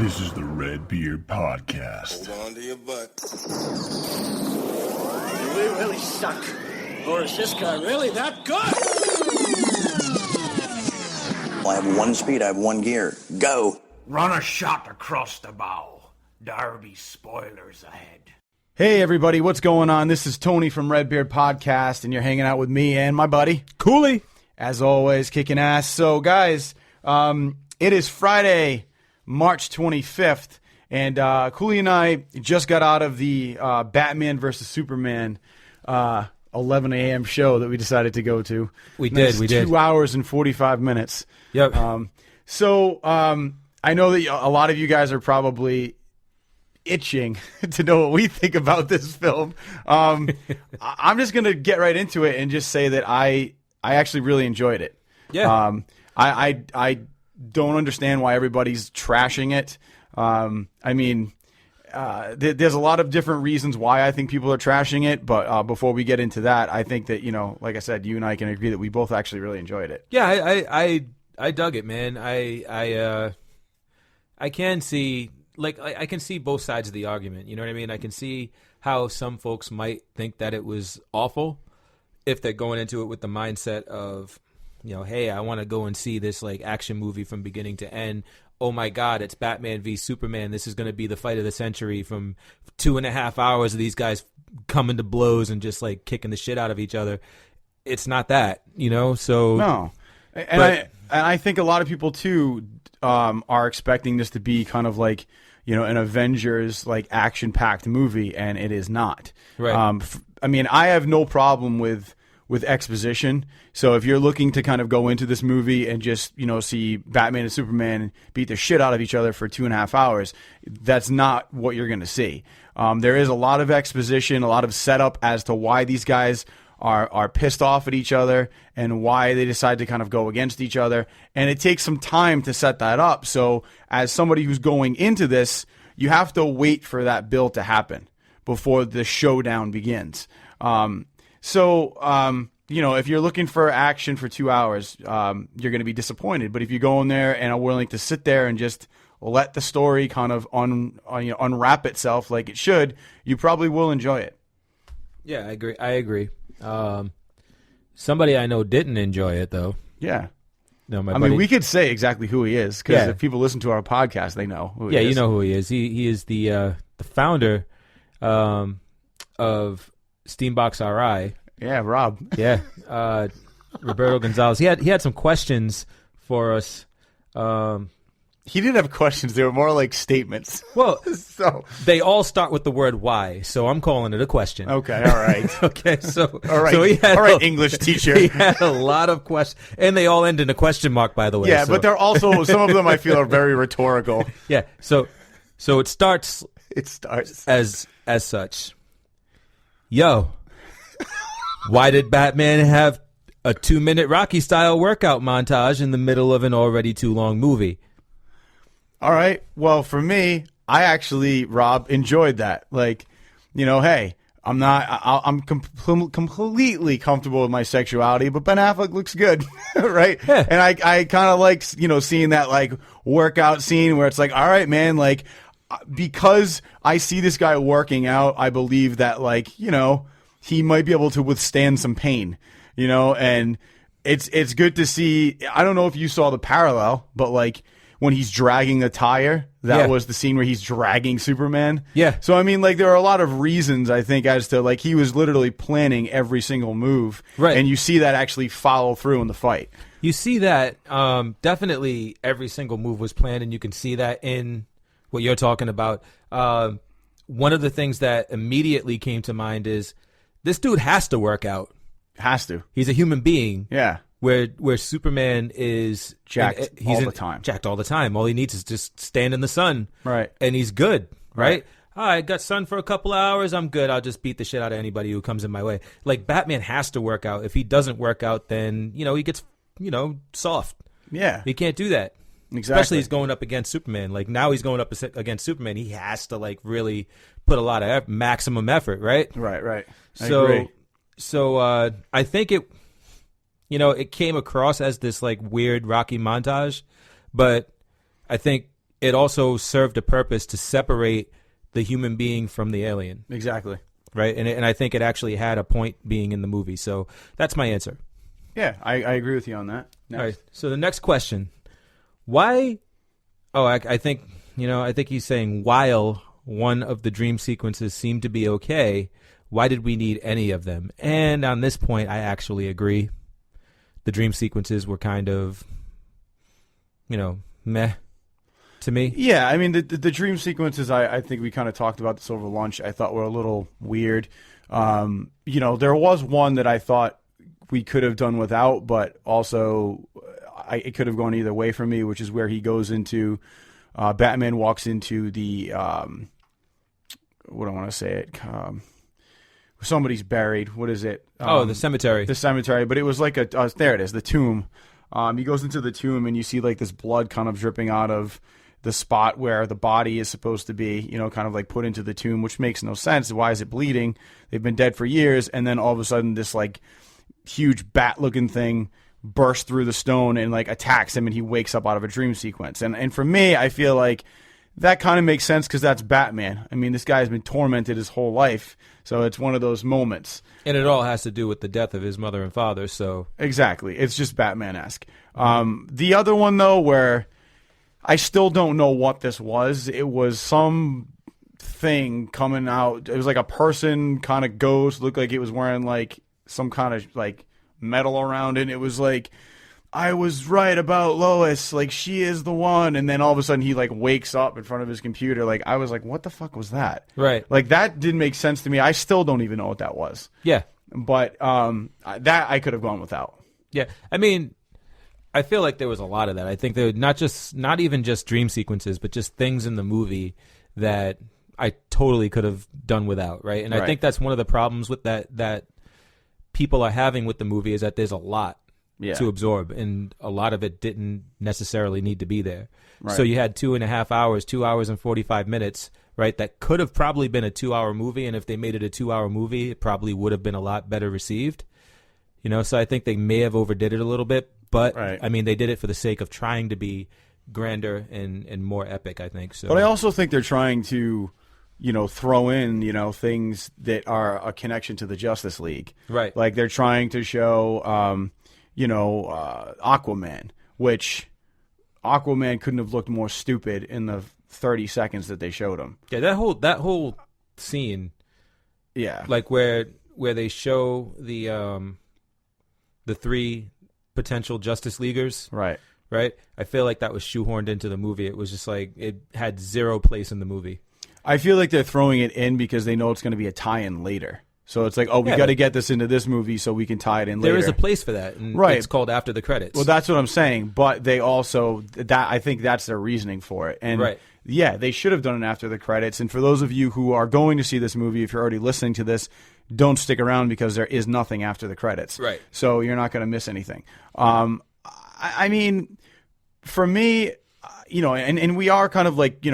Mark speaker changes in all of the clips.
Speaker 1: This is the RedBeard podcast.
Speaker 2: Hold on to your butt.
Speaker 3: Do we really suck? Or is this guy really that good?
Speaker 4: I have one speed, I have one gear. Go!
Speaker 5: Run a shot across the bow. There'll be spoilers ahead.
Speaker 6: Hey everybody, what's going on? This is Tony from RedBeard Podcast, and you're hanging out with me and my buddy
Speaker 7: Cooley.
Speaker 6: As always, kicking ass. So guys, it is Friday, March 25th, and Cooley and I just got out of the Batman vs. Superman 11 a.m. show that we decided to go to.
Speaker 7: We did.
Speaker 6: 2 hours and 45 minutes.
Speaker 7: Yep.
Speaker 6: I know that a lot of you guys are probably itching to know what we think about this film. I'm just going to get right into it and just say that I actually really enjoyed it.
Speaker 7: Yeah.
Speaker 6: I don't understand why everybody's trashing it. There's a lot of different reasons why I think people are trashing it, but before we get into that, I think that, like I said, you and I can agree that we both actually really enjoyed it.
Speaker 7: Yeah, I dug it, man. I can see, I can see both sides of the argument. You know what I mean? I can see how some folks might think that it was awful if they're going into it with the mindset of, hey, I want to go and see this action movie from beginning to end. Oh my God, it's Batman v Superman. This is going to be the fight of the century from 2.5 hours of these guys coming to blows and just kicking the shit out of each other. It's not that, so.
Speaker 6: No. And I think a lot of people too are expecting this to be kind of an Avengers action packed movie, and it is not.
Speaker 7: Right.
Speaker 6: I have no problem with exposition. So if you're looking to kind of go into this movie and just, see Batman and Superman beat the shit out of each other for 2.5 hours, that's not what you're going to see. There is a lot of exposition, a lot of setup as to why these guys are pissed off at each other and why they decide to kind of go against each other. And it takes some time to set that up. So as somebody who's going into this, you have to wait for that build to happen before the showdown begins. If you're looking for action for 2 hours, you're going to be disappointed. But if you go in there and are willing to sit there and just let the story kind of unwrap itself like it should, you probably will enjoy it.
Speaker 7: Yeah, I agree. Somebody I know didn't enjoy it though.
Speaker 6: Yeah.
Speaker 7: No,
Speaker 6: we could say exactly who he is because if people listen to our podcast, they know who he is.
Speaker 7: Yeah, you know who he is. He is the founder of Steambox RI.
Speaker 6: Yeah, Rob.
Speaker 7: Yeah, Roberto Gonzalez. He had some questions for us.
Speaker 6: He didn't have questions; they were more like statements.
Speaker 7: Well,
Speaker 6: so
Speaker 7: they all start with the word "why," so I'm calling it a question.
Speaker 6: Okay, all right.
Speaker 7: Okay, so
Speaker 6: all right,
Speaker 7: so he had
Speaker 6: English teacher.
Speaker 7: He had a lot of questions, and they all end in a question mark, by the way.
Speaker 6: Yeah,
Speaker 7: so.
Speaker 6: but they're also some of them I feel are very rhetorical.
Speaker 7: Yeah, so it starts.
Speaker 6: It starts
Speaker 7: as such. Yo. Why did Batman have a 2-minute Rocky-style workout montage in the middle of an already too long movie?
Speaker 6: All right. Well, for me, I actually, Rob, enjoyed that. Hey, I'm completely comfortable with my sexuality, but Ben Affleck looks good, right?
Speaker 7: Yeah.
Speaker 6: And I kind of like, seeing that workout scene where it's all right, man, because I see this guy working out, I believe that he might be able to withstand some pain, and it's good to see. I don't know if you saw the parallel, but when he's dragging the tire, that was the scene where he's dragging Superman.
Speaker 7: Yeah.
Speaker 6: So, there are a lot of reasons, I think, as to he was literally planning every single move.
Speaker 7: Right.
Speaker 6: And you see that actually follow through in the fight.
Speaker 7: You see that definitely every single move was planned, and you can see that in what you're talking about. One of the things that immediately came to mind is, this dude has to work out.
Speaker 6: Has to.
Speaker 7: He's a human being.
Speaker 6: Yeah.
Speaker 7: Where Superman is
Speaker 6: jacked all the time.
Speaker 7: Jacked all the time. All he needs is just stand in the sun.
Speaker 6: Right.
Speaker 7: And he's good. Right? I got sun for a couple of hours. I'm good. I'll just beat the shit out of anybody who comes in my way. Batman has to work out. If he doesn't work out, then, he gets, soft.
Speaker 6: Yeah.
Speaker 7: He can't do that.
Speaker 6: Exactly.
Speaker 7: Especially he's going up against Superman. Now he's going up against Superman. He has to really put a lot of maximum effort, right?
Speaker 6: Right. I
Speaker 7: So
Speaker 6: agree.
Speaker 7: So I think it, it came across as this weird Rocky montage, but I think it also served a purpose to separate the human being from the alien.
Speaker 6: Exactly.
Speaker 7: Right? And I think it actually had a point being in the movie. So that's my answer.
Speaker 6: Yeah, I agree with you on that. Next.
Speaker 7: All right. So the next question. Why? Oh, I think, I think he's saying while one of the dream sequences seemed to be okay, why did we need any of them? And on this point, I actually agree. The dream sequences were kind of, meh to me.
Speaker 6: Yeah, I mean, the dream sequences, I think we kind of talked about this over lunch, I thought were a little weird. There was one that I thought we could have done without, but also it could have gone either way for me, which is where he goes into, Batman walks into the, what do I want to say it? Somebody's buried. What is it?
Speaker 7: The cemetery.
Speaker 6: The cemetery, but it was like there it is, the tomb. He goes into the tomb and you see like this blood kind of dripping out of the spot where the body is supposed to be, kind of like put into the tomb, which makes no sense. Why is it bleeding? They've been dead for years, and then all of a sudden this like huge bat-looking thing bursts through the stone and like attacks him, and he wakes up out of a dream sequence. And for me, I feel like that kind of makes sense because that's Batman. I mean, this guy has been tormented his whole life, so it's one of those moments.
Speaker 7: And it all has to do with the death of his mother and father, so...
Speaker 6: Exactly. It's just Batman-esque. The other one, though, where I still don't know what this was. It was some thing coming out. It was like a person, kind of ghost, looked like it was wearing like some kind of like metal around it. It was like, I was right about Lois, like she is the one. And then all of a sudden he like wakes up in front of his computer. Like I was like, what the fuck was that?
Speaker 7: Right.
Speaker 6: Like that didn't make sense to me. I still don't even know what that was.
Speaker 7: Yeah.
Speaker 6: But that I could have gone without.
Speaker 7: Yeah. I mean, I feel like there was a lot of that. I think there were not even just dream sequences, but just things in the movie that I totally could have done without, right? And I think that's one of the problems with that people are having with the movie is that there's a lot to absorb, and a lot of it didn't necessarily need to be there. Right. So you had 2.5 hours, 2 hours and 45 minutes, right? That could have probably been a 2-hour movie, and if they made it a 2-hour movie, it probably would have been a lot better received. So I think they may have overdid it a little bit, but I mean, they did it for the sake of trying to be grander and more epic, I think. So,
Speaker 6: but I also think they're trying to, throw in, things that are a connection to the Justice League. Right. Like they're trying to show, Aquaman, which Aquaman couldn't have looked more stupid in the 30 seconds that they showed him.
Speaker 7: Yeah, that whole scene. Yeah. Like where they show the 3 potential Justice Leaguers. Right. I feel like that was shoehorned into the movie. It was just like it had zero place in the movie.
Speaker 6: I feel like they're throwing it in because they know it's going to be a tie-in later. So it's like, we got to get this into this movie so we can tie it in later.
Speaker 7: There is a place for that, and it's called after the credits.
Speaker 6: Well, that's what I'm saying. But they also I think that's their reasoning for it. And yeah, they should have done it after the credits. And for those of you who are going to see this movie, if you're already listening to this, don't stick around because there is nothing after the credits. Right. So you're not going to miss anything. I mean, for me, and we are kind of like,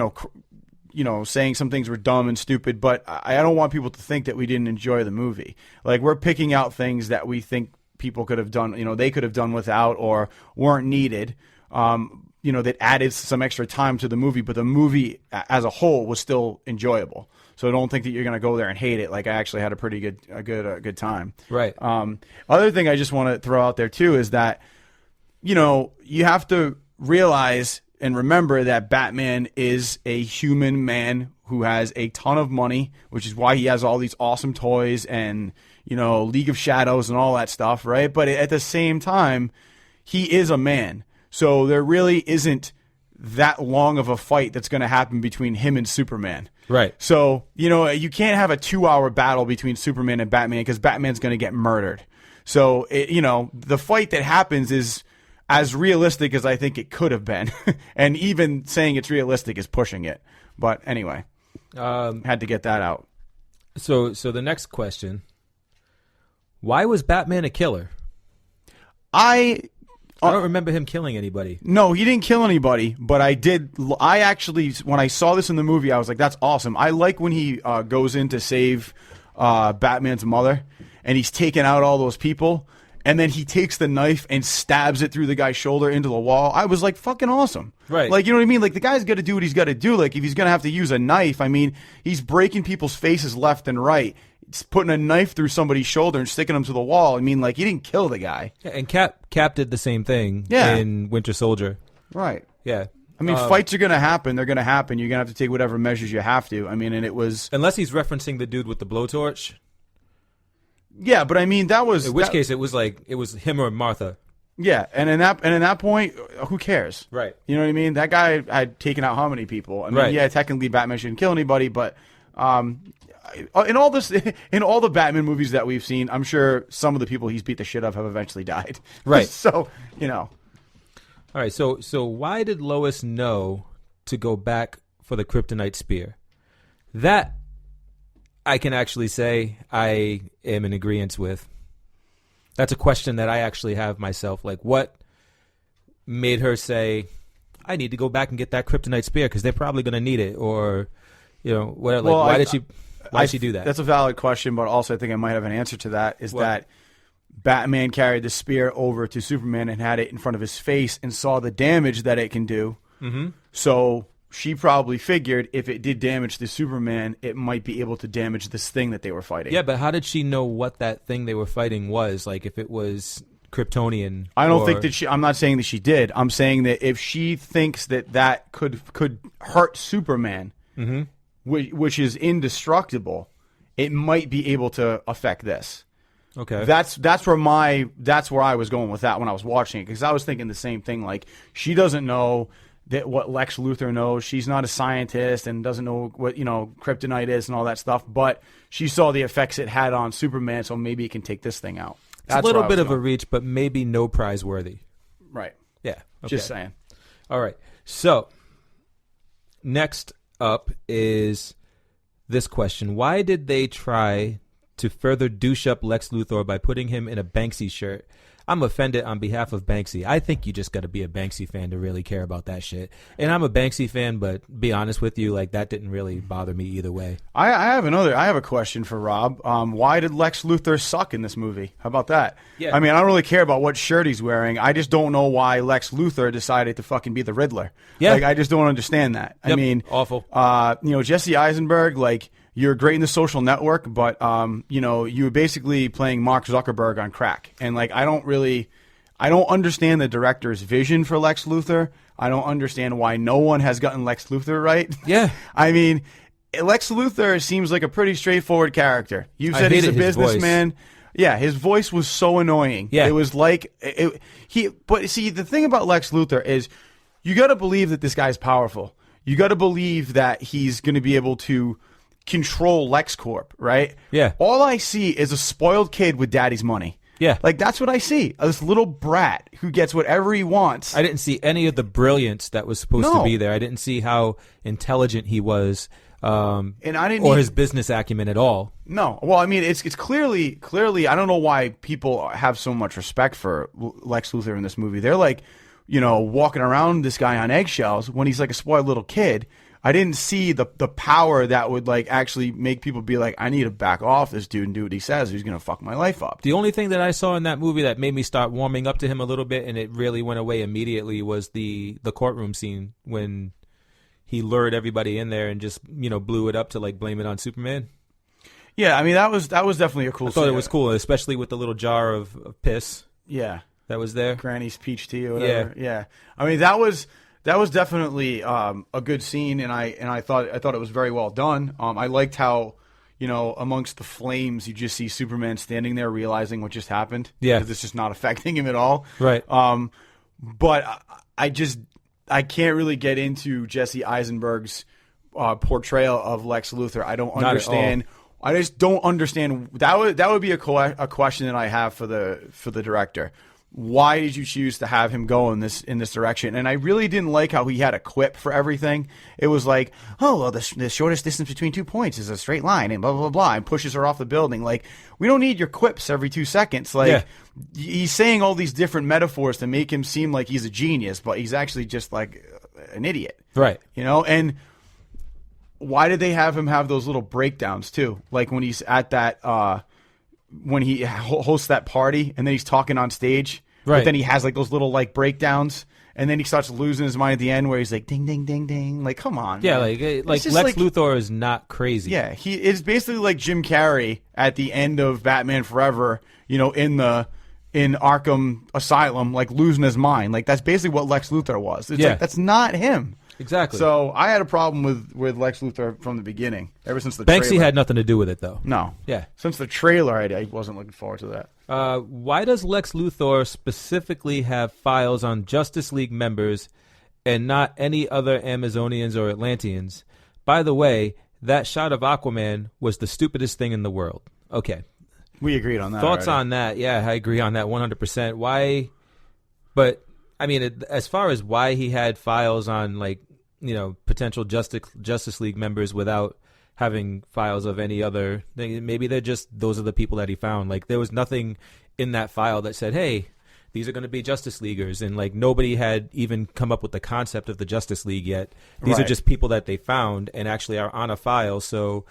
Speaker 6: saying some things were dumb and stupid, but I don't want people to think that we didn't enjoy the movie. Like we're picking out things that we think people could have done, they could have done without or weren't needed. That added some extra time to the movie, but the movie as a whole was still enjoyable. So don't think that you're going to go there and hate it. Like I actually had a pretty good time. Right. Other thing I just want to throw out there too is that, you have to realize and remember that Batman is a human man who has a ton of money, which is why he has all these awesome toys and, League of Shadows and all that stuff, right? But at the same time, he is a man. So there really isn't that long of a fight that's going to happen between him and Superman. Right. So, you can't have a 2-hour battle between Superman and Batman because Batman's going to get murdered. So, the fight that happens is as realistic as I think it could have been. And even saying it's realistic is pushing it. But anyway, had to get that out.
Speaker 7: So the next question, why was Batman a killer? I don't remember him killing anybody.
Speaker 6: No, he didn't kill anybody, but I actually, when I saw this in the movie, I was like, that's awesome. I like when he goes in to save Batman's mother, and he's taking out all those people. and then he takes the knife and stabs it through the guy's shoulder into the wall. I was like, fucking awesome.
Speaker 7: Right.
Speaker 6: Like, you know what I mean? Like, the guy's got to do what he's got to do. Like, if he's going to have to use a knife, I mean, he's breaking people's faces left and right. It's putting a knife through somebody's shoulder and sticking him to the wall. I mean, like, he didn't kill the guy.
Speaker 7: Yeah, and Cap did the same thing in Winter Soldier.
Speaker 6: Right.
Speaker 7: Yeah.
Speaker 6: I mean, fights are going to happen. They're going to happen. You're going to have to take whatever measures you have to. I mean, and it was...
Speaker 7: Unless he's referencing the dude with the blowtorch.
Speaker 6: Yeah, but I mean, that was...
Speaker 7: In which case, it was him or Martha.
Speaker 6: Yeah, and in that point, who cares?
Speaker 7: Right.
Speaker 6: You know what I mean? That guy had taken out how many people? I mean,
Speaker 7: right.
Speaker 6: Yeah, technically Batman shouldn't kill anybody, but in all the Batman movies that we've seen, I'm sure some of the people he's beat the shit of have eventually died.
Speaker 7: Right.
Speaker 6: So, you know...
Speaker 7: All right, so why did Lois know to go back for the kryptonite spear? That I can actually say I am in agreement with. That's a question that I actually have myself. Like, what made her say, I need to go back and get that kryptonite spear because they're probably going to need it? Or, you know, what, like, why did she do that?
Speaker 6: That's a valid question, but also I think I might have an answer to that, is that Batman carried the spear over to Superman and had it in front of his face and saw the damage that it can do. Mm-hmm. So she probably figured if it did damage to Superman, it might be able to damage this thing that they were fighting.
Speaker 7: Yeah, but how did she know what that thing they were fighting was? Like, if it was Kryptonian?
Speaker 6: I don't think that she... I'm not saying that she did. I'm saying that if she thinks that could hurt Superman, mm-hmm. which is indestructible, it might be able to affect this.
Speaker 7: Okay,
Speaker 6: that's where I was going with that when I was watching it, because I was thinking the same thing. Like, she doesn't know that what Lex Luthor knows. She's not a scientist and doesn't know what kryptonite is and all that stuff. But she saw the effects it had on Superman, so maybe it can take this thing out.
Speaker 7: It's a little bit of a reach, but maybe no prize worthy.
Speaker 6: Right.
Speaker 7: Yeah. Okay.
Speaker 6: Just saying.
Speaker 7: All right. So next up is this question: why did they try to further douche up Lex Luthor by putting him in a Banksy shirt? I'm offended on behalf of Banksy. I think you just got to be a Banksy fan to really care about that shit. And I'm a Banksy fan, but be honest with you, like, that didn't really bother me either way.
Speaker 6: I have a question for Rob. Why did Lex Luthor suck in this movie? How about that?
Speaker 7: Yeah.
Speaker 6: I mean, I don't really care about what shirt he's wearing. I just don't know why Lex Luthor decided to fucking be the Riddler.
Speaker 7: Yeah.
Speaker 6: Like, I just don't understand that.
Speaker 7: Yep.
Speaker 6: I mean,
Speaker 7: awful.
Speaker 6: Jesse Eisenberg, like, you're great in The Social Network, but you were basically playing Mark Zuckerberg on crack. And like, I don't understand the director's vision for Lex Luthor. I don't understand why no one has gotten Lex Luthor right.
Speaker 7: Yeah.
Speaker 6: I mean, Lex Luthor seems like a pretty straightforward character. You said he's a businessman. Yeah, his voice was so annoying.
Speaker 7: Yeah.
Speaker 6: It was like but see, the thing about Lex Luthor is you got to believe that this guy's powerful. You got to believe that he's going to be able to control LexCorp, right?
Speaker 7: Yeah.
Speaker 6: All I see is a spoiled kid with daddy's money.
Speaker 7: Yeah.
Speaker 6: Like, that's what I see. This little brat who gets whatever he wants.
Speaker 7: I didn't see any of the brilliance that was supposed to be there. I didn't see how intelligent he was,
Speaker 6: and I didn't
Speaker 7: his business acumen at all.
Speaker 6: No. Well, I mean, it's clearly, I don't know why people have so much respect for Lex Luthor in this movie. They're like, walking around this guy on eggshells when he's like a spoiled little kid. I didn't see the power that would like actually make people be like, I need to back off this dude and do what he says. He's going to fuck my life up.
Speaker 7: The only thing that I saw in that movie that made me start warming up to him a little bit, and it really went away immediately, was the courtroom scene when he lured everybody in there and just blew it up to like blame it on Superman.
Speaker 6: Yeah, I mean that was definitely a cool scene.
Speaker 7: I thought it was cool, especially with the little jar of piss.
Speaker 6: Yeah,
Speaker 7: that was there.
Speaker 6: Granny's peach tea or whatever. Yeah. I mean that was definitely a good scene, and I thought it was very well done. I liked how, amongst the flames, you just see Superman standing there realizing what just happened.
Speaker 7: Yeah,
Speaker 6: because it's just not affecting him at all.
Speaker 7: Right.
Speaker 6: But I can't really get into Jesse Eisenberg's portrayal of Lex Luthor. I don't understand. I just don't understand. That would be a question that I have for the director. Why did you choose to have him go in this direction? And I really didn't like how he had a quip for everything. It was like, oh, well, the shortest distance between 2 points is a straight line, and blah, blah, blah, and pushes her off the building. Like, we don't need your quips every 2 seconds. Like, he's saying all these different metaphors to make him seem like he's a genius, but he's actually just like an idiot.
Speaker 7: Right.
Speaker 6: And why did they have him have those little breakdowns too? Like when he's at that when he hosts that party and then he's talking on stage,
Speaker 7: Right.
Speaker 6: but then he has like those little like breakdowns. And then he starts losing his mind at the end where he's like, ding, ding, ding, ding. Like, come on.
Speaker 7: Yeah,
Speaker 6: man.
Speaker 7: like
Speaker 6: just
Speaker 7: Lex Luthor is not crazy.
Speaker 6: Yeah, he is basically like Jim Carrey at the end of Batman Forever, in Arkham Asylum, like losing his mind. Like that's basically what Lex Luthor was. It's like, that's not him.
Speaker 7: Exactly.
Speaker 6: So I had a problem with Lex Luthor from the beginning, ever since the
Speaker 7: Banksy
Speaker 6: trailer.
Speaker 7: had nothing to do with it, though.
Speaker 6: No.
Speaker 7: Yeah.
Speaker 6: Since the trailer, I wasn't looking forward to that.
Speaker 7: Why does Lex Luthor specifically have files on Justice League members and not any other Amazonians or Atlanteans? By the way, that shot of Aquaman was the stupidest thing in the world. Okay.
Speaker 6: We agreed on that.
Speaker 7: Thoughts
Speaker 6: already.
Speaker 7: on that? Yeah, I agree on that 100%. Why? But, I mean, as far as why he had files on, like, potential Justice League members without having files of any other thing, maybe those are the people that he found. Like, there was nothing in that file that said, hey, these are going to be Justice Leaguers, and like nobody had even come up with the concept of the Justice League yet. These are just people that they found and actually are on a file. So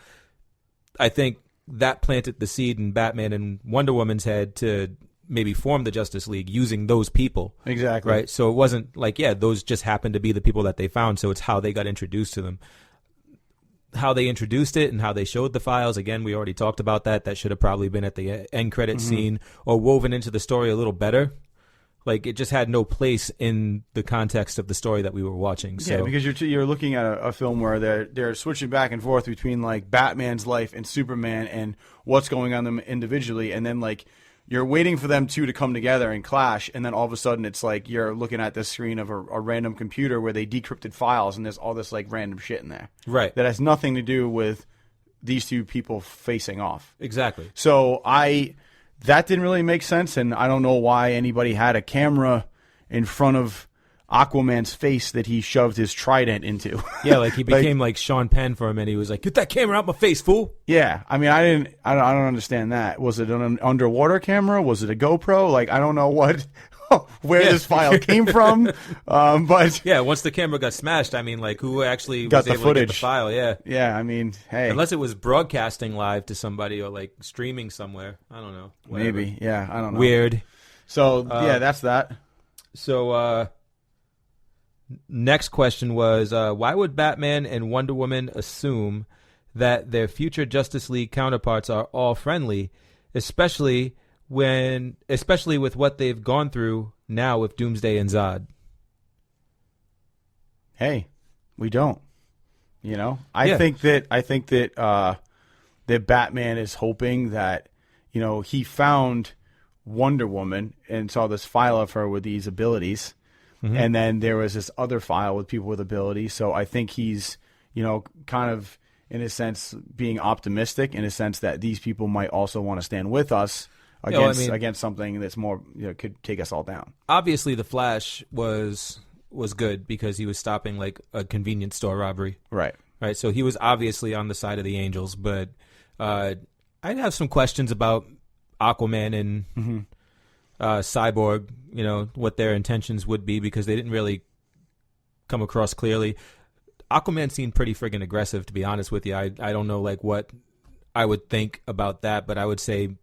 Speaker 7: I think that planted the seed in Batman and Wonder Woman's head to maybe form the Justice League using those people.
Speaker 6: Exactly.
Speaker 7: Right? So it wasn't like, those just happened to be the people that they found, so it's how they got introduced to them. How they introduced it and how they showed the files, again, we already talked about that. That should have probably been at the end credit scene or woven into the story a little better. Like, it just had no place in the context of the story that we were watching. So.
Speaker 6: Yeah, because you're looking at a film where they're switching back and forth between like Batman's life and Superman and what's going on them individually, and then like you're waiting for them two to come together and clash, and then all of a sudden it's like you're looking at this screen of a random computer where they decrypted files and there's all this like random shit in there.
Speaker 7: Right.
Speaker 6: That has nothing to do with these two people facing off.
Speaker 7: Exactly.
Speaker 6: So that didn't really make sense, and I don't know why anybody had a camera in front of Aquaman's face that he shoved his trident into.
Speaker 7: Yeah, like he became like Sean Penn for a minute. He was like, "Get that camera out my face, fool!"
Speaker 6: Yeah, I mean, I don't understand that. Was it an underwater camera? Was it a GoPro? Like, I don't know where this file came from. But
Speaker 7: yeah, once the camera got smashed, I mean, like, who actually
Speaker 6: got
Speaker 7: was
Speaker 6: the
Speaker 7: able
Speaker 6: footage?
Speaker 7: To get the file? Yeah,
Speaker 6: yeah. I mean, hey,
Speaker 7: unless it was broadcasting live to somebody or like streaming somewhere. I don't know. Whatever.
Speaker 6: Maybe. Yeah, I don't know.
Speaker 7: Weird.
Speaker 6: So yeah, that's that.
Speaker 7: So next question was, why would Batman and Wonder Woman assume that their future Justice League counterparts are all friendly, especially with what they've gone through now with Doomsday and Zod?
Speaker 6: Hey, we don't. I think that that Batman is hoping that he found Wonder Woman and saw this file of her with these abilities, and then there was this other file with people with abilities. So I think he's kind of in a sense being optimistic in a sense that these people might also want to stand with us against something that's more could take us all down.
Speaker 7: Obviously, the Flash was good because he was stopping like a convenience store robbery.
Speaker 6: Right.
Speaker 7: So he was obviously on the side of the Angels, but I'd have some questions about Aquaman and Cyborg, what their intentions would be, because they didn't really come across clearly. Aquaman seemed pretty friggin' aggressive, to be honest with you. I don't know like what I would think about that, but I would say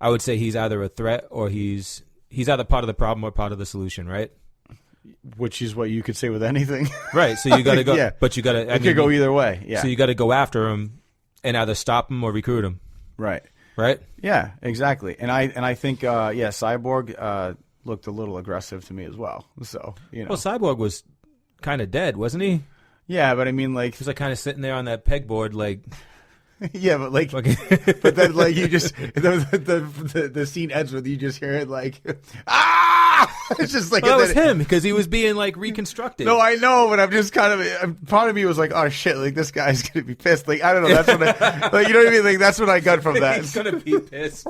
Speaker 7: he's either a threat or he's either part of the problem or part of the solution, right?
Speaker 6: Which is what you could say with anything.
Speaker 7: Right. So you got to go,
Speaker 6: yeah.
Speaker 7: But you got to.
Speaker 6: It could go either way. Yeah.
Speaker 7: So you got to go after him and either stop him or recruit him.
Speaker 6: Right.
Speaker 7: Right.
Speaker 6: Yeah. Exactly. And I think Cyborg looked a little aggressive to me as well. So
Speaker 7: Well, Cyborg was kind of dead, wasn't he?
Speaker 6: Yeah, but I mean, like,
Speaker 7: he was like kind of sitting there on that pegboard, like.
Speaker 6: Yeah, but like, but then like you just the scene ends with you just hear it like, ah! It's just like
Speaker 7: that was him because he was being like reconstructed.
Speaker 6: No, I know, but I'm just kind of part of me was like, oh shit, like this guy's gonna be pissed. Like I don't know, that's what I like. You know what I mean? Like that's what I got from that.
Speaker 7: He's gonna be pissed.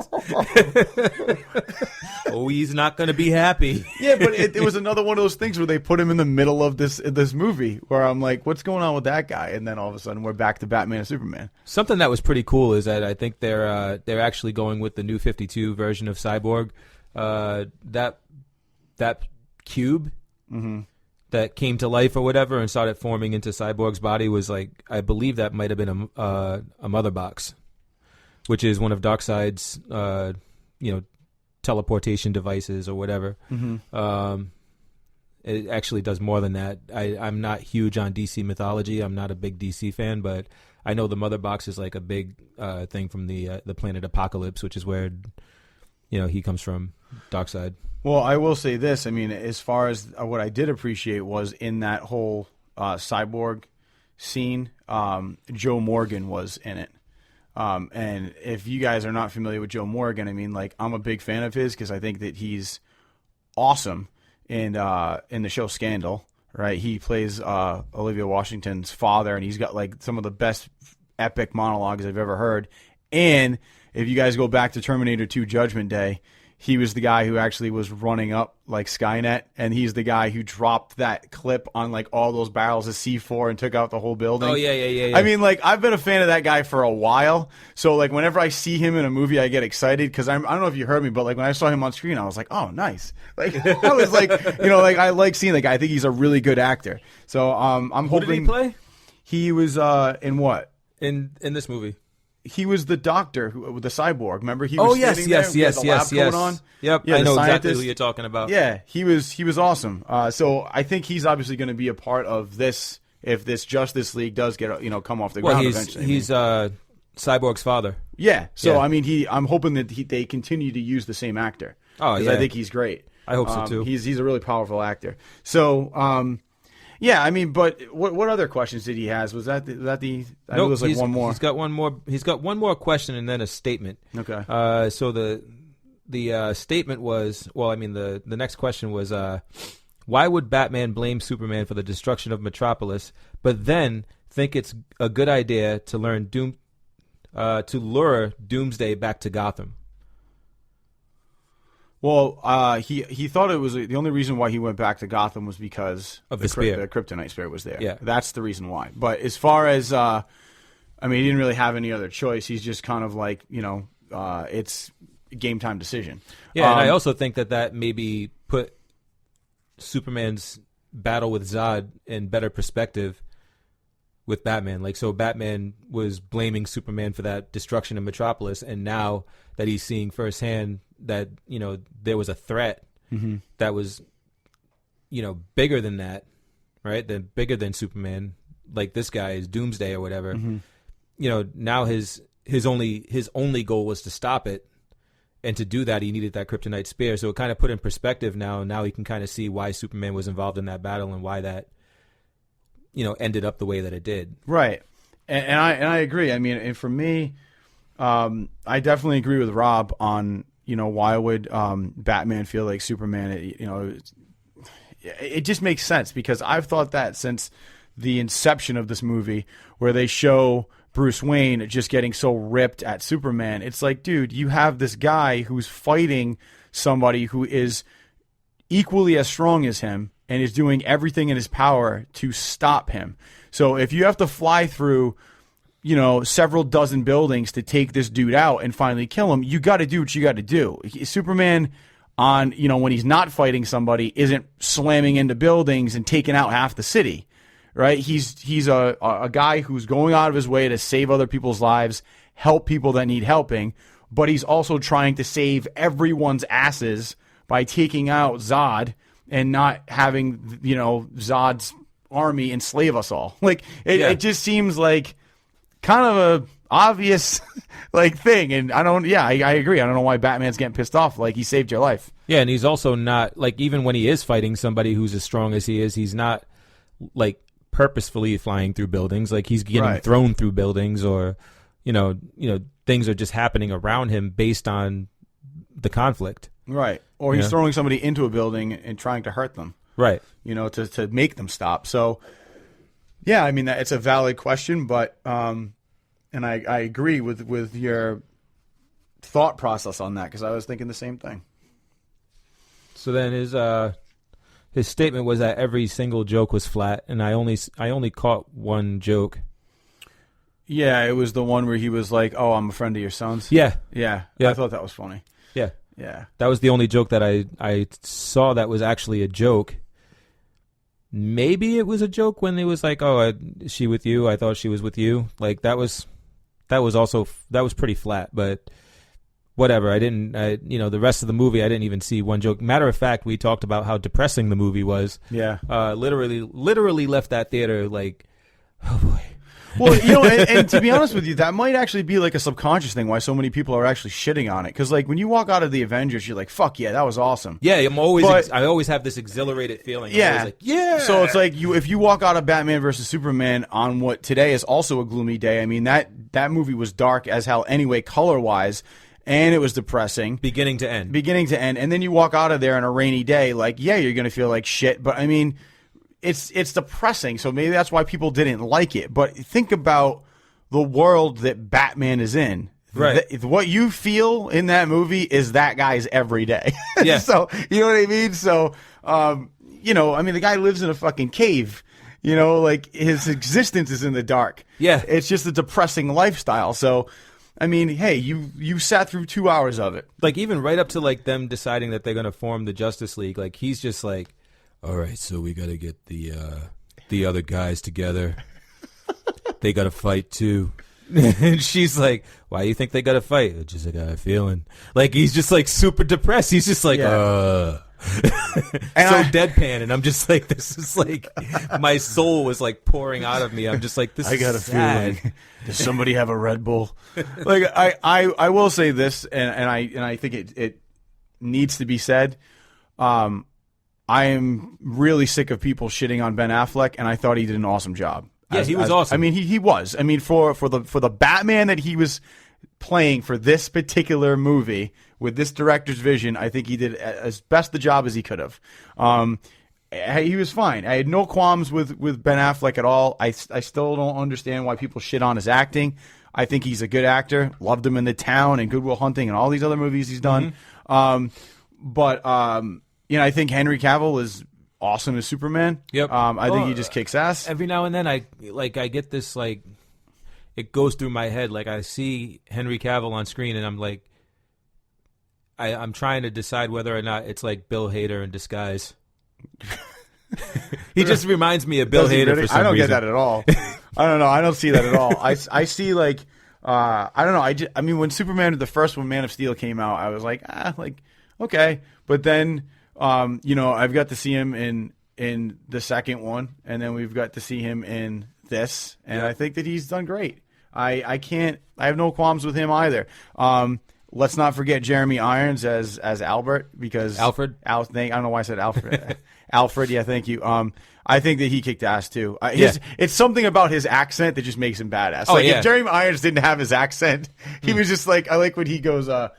Speaker 7: Oh, he's not gonna be happy.
Speaker 6: Yeah, but it was another one of those things where they put him in the middle of this movie where I'm like, what's going on with that guy? And then all of a sudden we're back to Batman and Superman.
Speaker 7: Something that was pretty cool is that I think they're actually going with the new 52 version of Cyborg. That cube that came to life or whatever and started forming into Cyborg's body was like, I believe that might have been a mother box. which is one of Darkseid's, teleportation devices or whatever. It actually does more than that. I'm not huge on DC mythology. I'm not a big DC fan, but I know the Mother Box is like a big thing from the planet Apocalypse, which is where he comes from, Darkseid.
Speaker 6: Well, I will say this. I mean, as far as what I did appreciate was in that whole cyborg scene, Joe Morgan was in it. And if you guys are not familiar with Joe Morgan, I mean, like, I'm a big fan of his because I think that he's awesome in the show Scandal, right? He plays Olivia Washington's father, and he's got like some of the best epic monologues I've ever heard. And if you guys go back to Terminator 2 Judgment Day, he was the guy who actually was running up like Skynet, and he's the guy who dropped that clip on like all those barrels of C4 and took out the whole building.
Speaker 7: Oh, yeah.
Speaker 6: I mean, like, I've been a fan of that guy for a while, so like whenever I see him in a movie, I get excited because I don't know if you heard me, but like when I saw him on screen, I was like, oh, nice. Like, I was like, like I like seeing the guy. I think he's a really good actor. So I'm hoping.
Speaker 7: Who did he play?
Speaker 6: He was in what?
Speaker 7: In this movie.
Speaker 6: He was the doctor with the cyborg. Remember, he was
Speaker 7: yes.
Speaker 6: on.
Speaker 7: Yep,
Speaker 6: yeah,
Speaker 7: I know exactly
Speaker 6: scientist.
Speaker 7: who you're talking about.
Speaker 6: Yeah, he was awesome. So I think he's obviously going to be a part of this if this Justice League does get come off the ground eventually.
Speaker 7: He's Cyborg's father.
Speaker 6: Yeah. So
Speaker 7: Yeah.
Speaker 6: I mean, I'm hoping that they continue to use the same actor.
Speaker 7: Oh, yeah.
Speaker 6: I think he's great.
Speaker 7: I hope so too.
Speaker 6: He's a really powerful actor. So yeah, I mean, but what other questions did he has? Was that the? I know there's like one more.
Speaker 7: He's got one more. He's got one more question and then a statement.
Speaker 6: Okay.
Speaker 7: So the statement was, well, I mean, the next question was, why would Batman blame Superman for the destruction of Metropolis, but then think it's a good idea to lure Doomsday back to Gotham?
Speaker 6: Well, he thought it was the only reason why he went back to Gotham was because
Speaker 7: of the spear.
Speaker 6: The kryptonite spear was there.
Speaker 7: Yeah,
Speaker 6: that's the reason why. But as far as I mean, he didn't really have any other choice. He's just kind of like it's a game time decision.
Speaker 7: Yeah, and I also think that maybe put Superman's battle with Zod in better perspective with Batman. Like, so Batman was blaming Superman for that destruction of Metropolis, and now that he's seeing firsthand that there was a threat that was bigger than that, right? Bigger than Superman, like this guy is Doomsday or whatever. Now his only goal was to stop it, and to do that he needed that kryptonite spear. So it kind of put in perspective now he can kind of see why Superman was involved in that battle and why that ended up the way that it did.
Speaker 6: Right. And I agree. I mean, and for me, I definitely agree with Rob on why would Batman feel like Superman? It just makes sense because I've thought that since the inception of this movie, where they show Bruce Wayne just getting so ripped at Superman. It's like, dude, you have this guy who's fighting somebody who is equally as strong as him and is doing everything in his power to stop him. So if you have to fly through several dozen buildings to take this dude out and finally kill him, you got to do what you got to do. Superman, when he's not fighting somebody, isn't slamming into buildings and taking out half the city, right? He's a guy who's going out of his way to save other people's lives, help people that need helping, but he's also trying to save everyone's asses by taking out Zod and not having, Zod's army enslave us all. Like, it just seems like kind of a obvious thing, and I agree. I don't know why Batman's getting pissed off. Like, he saved your life.
Speaker 7: Yeah, and he's also not even when he is fighting somebody who's as strong as he is, he's not purposefully flying through buildings. Like, he's getting thrown through buildings, or things are just happening around him based on the conflict.
Speaker 6: Right. Or he's throwing somebody into a building and trying to hurt them.
Speaker 7: Right.
Speaker 6: To make them stop. So yeah, I mean, it's a valid question, but and I agree with your thought process on that, because I was thinking the same thing.
Speaker 7: So then his statement was that every single joke was flat, and I only caught one joke. Yeah,
Speaker 6: it was the one where he was like, "Oh, I'm a friend of your son's."
Speaker 7: Yeah.
Speaker 6: I thought that was funny.
Speaker 7: Yeah. That was the only joke that I saw that was actually a joke. Maybe it was a joke when it was like, "Oh, is she with you? I thought she was with you." Like, that was that was pretty flat, but whatever. The rest of the movie, I didn't even see one joke. Matter of fact, we talked about how depressing the movie was.
Speaker 6: Yeah.
Speaker 7: Literally left that theater like, oh boy.
Speaker 6: Well, and to be honest with you, that might actually be like a subconscious thing why so many people are actually shitting on it. Because like when you walk out of the Avengers, you're like, "Fuck yeah, that was awesome."
Speaker 7: Yeah, I always have this exhilarated feeling.
Speaker 6: Yeah,
Speaker 7: like, yeah.
Speaker 6: So it's like if you walk out of Batman versus Superman on what today is also a gloomy day. I mean that movie was dark as hell anyway, color wise, and it was depressing,
Speaker 7: beginning to end.
Speaker 6: And then you walk out of there on a rainy day, like yeah, you're gonna feel like shit. But I mean. It's depressing, so maybe that's why people didn't like it. But think about the world that Batman is in.
Speaker 7: Right.
Speaker 6: What you feel in that movie is that guy's every day.
Speaker 7: Yeah.
Speaker 6: So, you know what I mean? So, the guy lives in a fucking cave. Like his existence is in the dark.
Speaker 7: Yeah.
Speaker 6: It's just a depressing lifestyle. So, I mean, hey, you sat through 2 hours of it.
Speaker 7: Like even right up to like them deciding that they're going to form the Justice League, like he's just like, all right, so we got to get the other guys together. They got to fight too. And she's like, why do you think they got to fight? I just got a feeling. Like he's just like super depressed. He's just like, so deadpan, and I'm just like, this is like, my soul was like pouring out of me. I'm just like, this. I got a feeling.
Speaker 6: Does somebody have a Red Bull? Like I will say this, and I think it needs to be said. I am really sick of people shitting on Ben Affleck, and I thought he did an awesome job.
Speaker 7: Yeah, he was awesome.
Speaker 6: I mean, he was. I mean, for the Batman that he was playing for this particular movie with this director's vision, I think he did as best the job as he could have. He was fine. I had no qualms with Ben Affleck at all. I still don't understand why people shit on his acting. I think he's a good actor. Loved him in The Town and Good Will Hunting and all these other movies he's done. I think Henry Cavill is awesome as Superman.
Speaker 7: Yep.
Speaker 6: I think he just kicks ass.
Speaker 7: Every now and then I get this like it goes through my head, like I see Henry Cavill on screen and I'm like I'm trying to decide whether or not it's like Bill Hader in disguise. He just reminds me of Bill Hader for some reason.
Speaker 6: I don't get that at all. I don't know. I don't see that at all. I see like I don't know. I mean when Superman the first one Man of Steel came out, I was like okay, but then I've got to see him in the second one, and then we've got to see him in this, and I think that he's done great. I have no qualms with him either. Let's not forget Jeremy Irons as Albert, because
Speaker 7: Alfred.
Speaker 6: I don't know why I said Alfred. Alfred, yeah, thank you. I think that he kicked ass too. It's something about his accent that just makes him badass. If Jeremy Irons didn't have his accent, he was just like, I like when he goes, oh,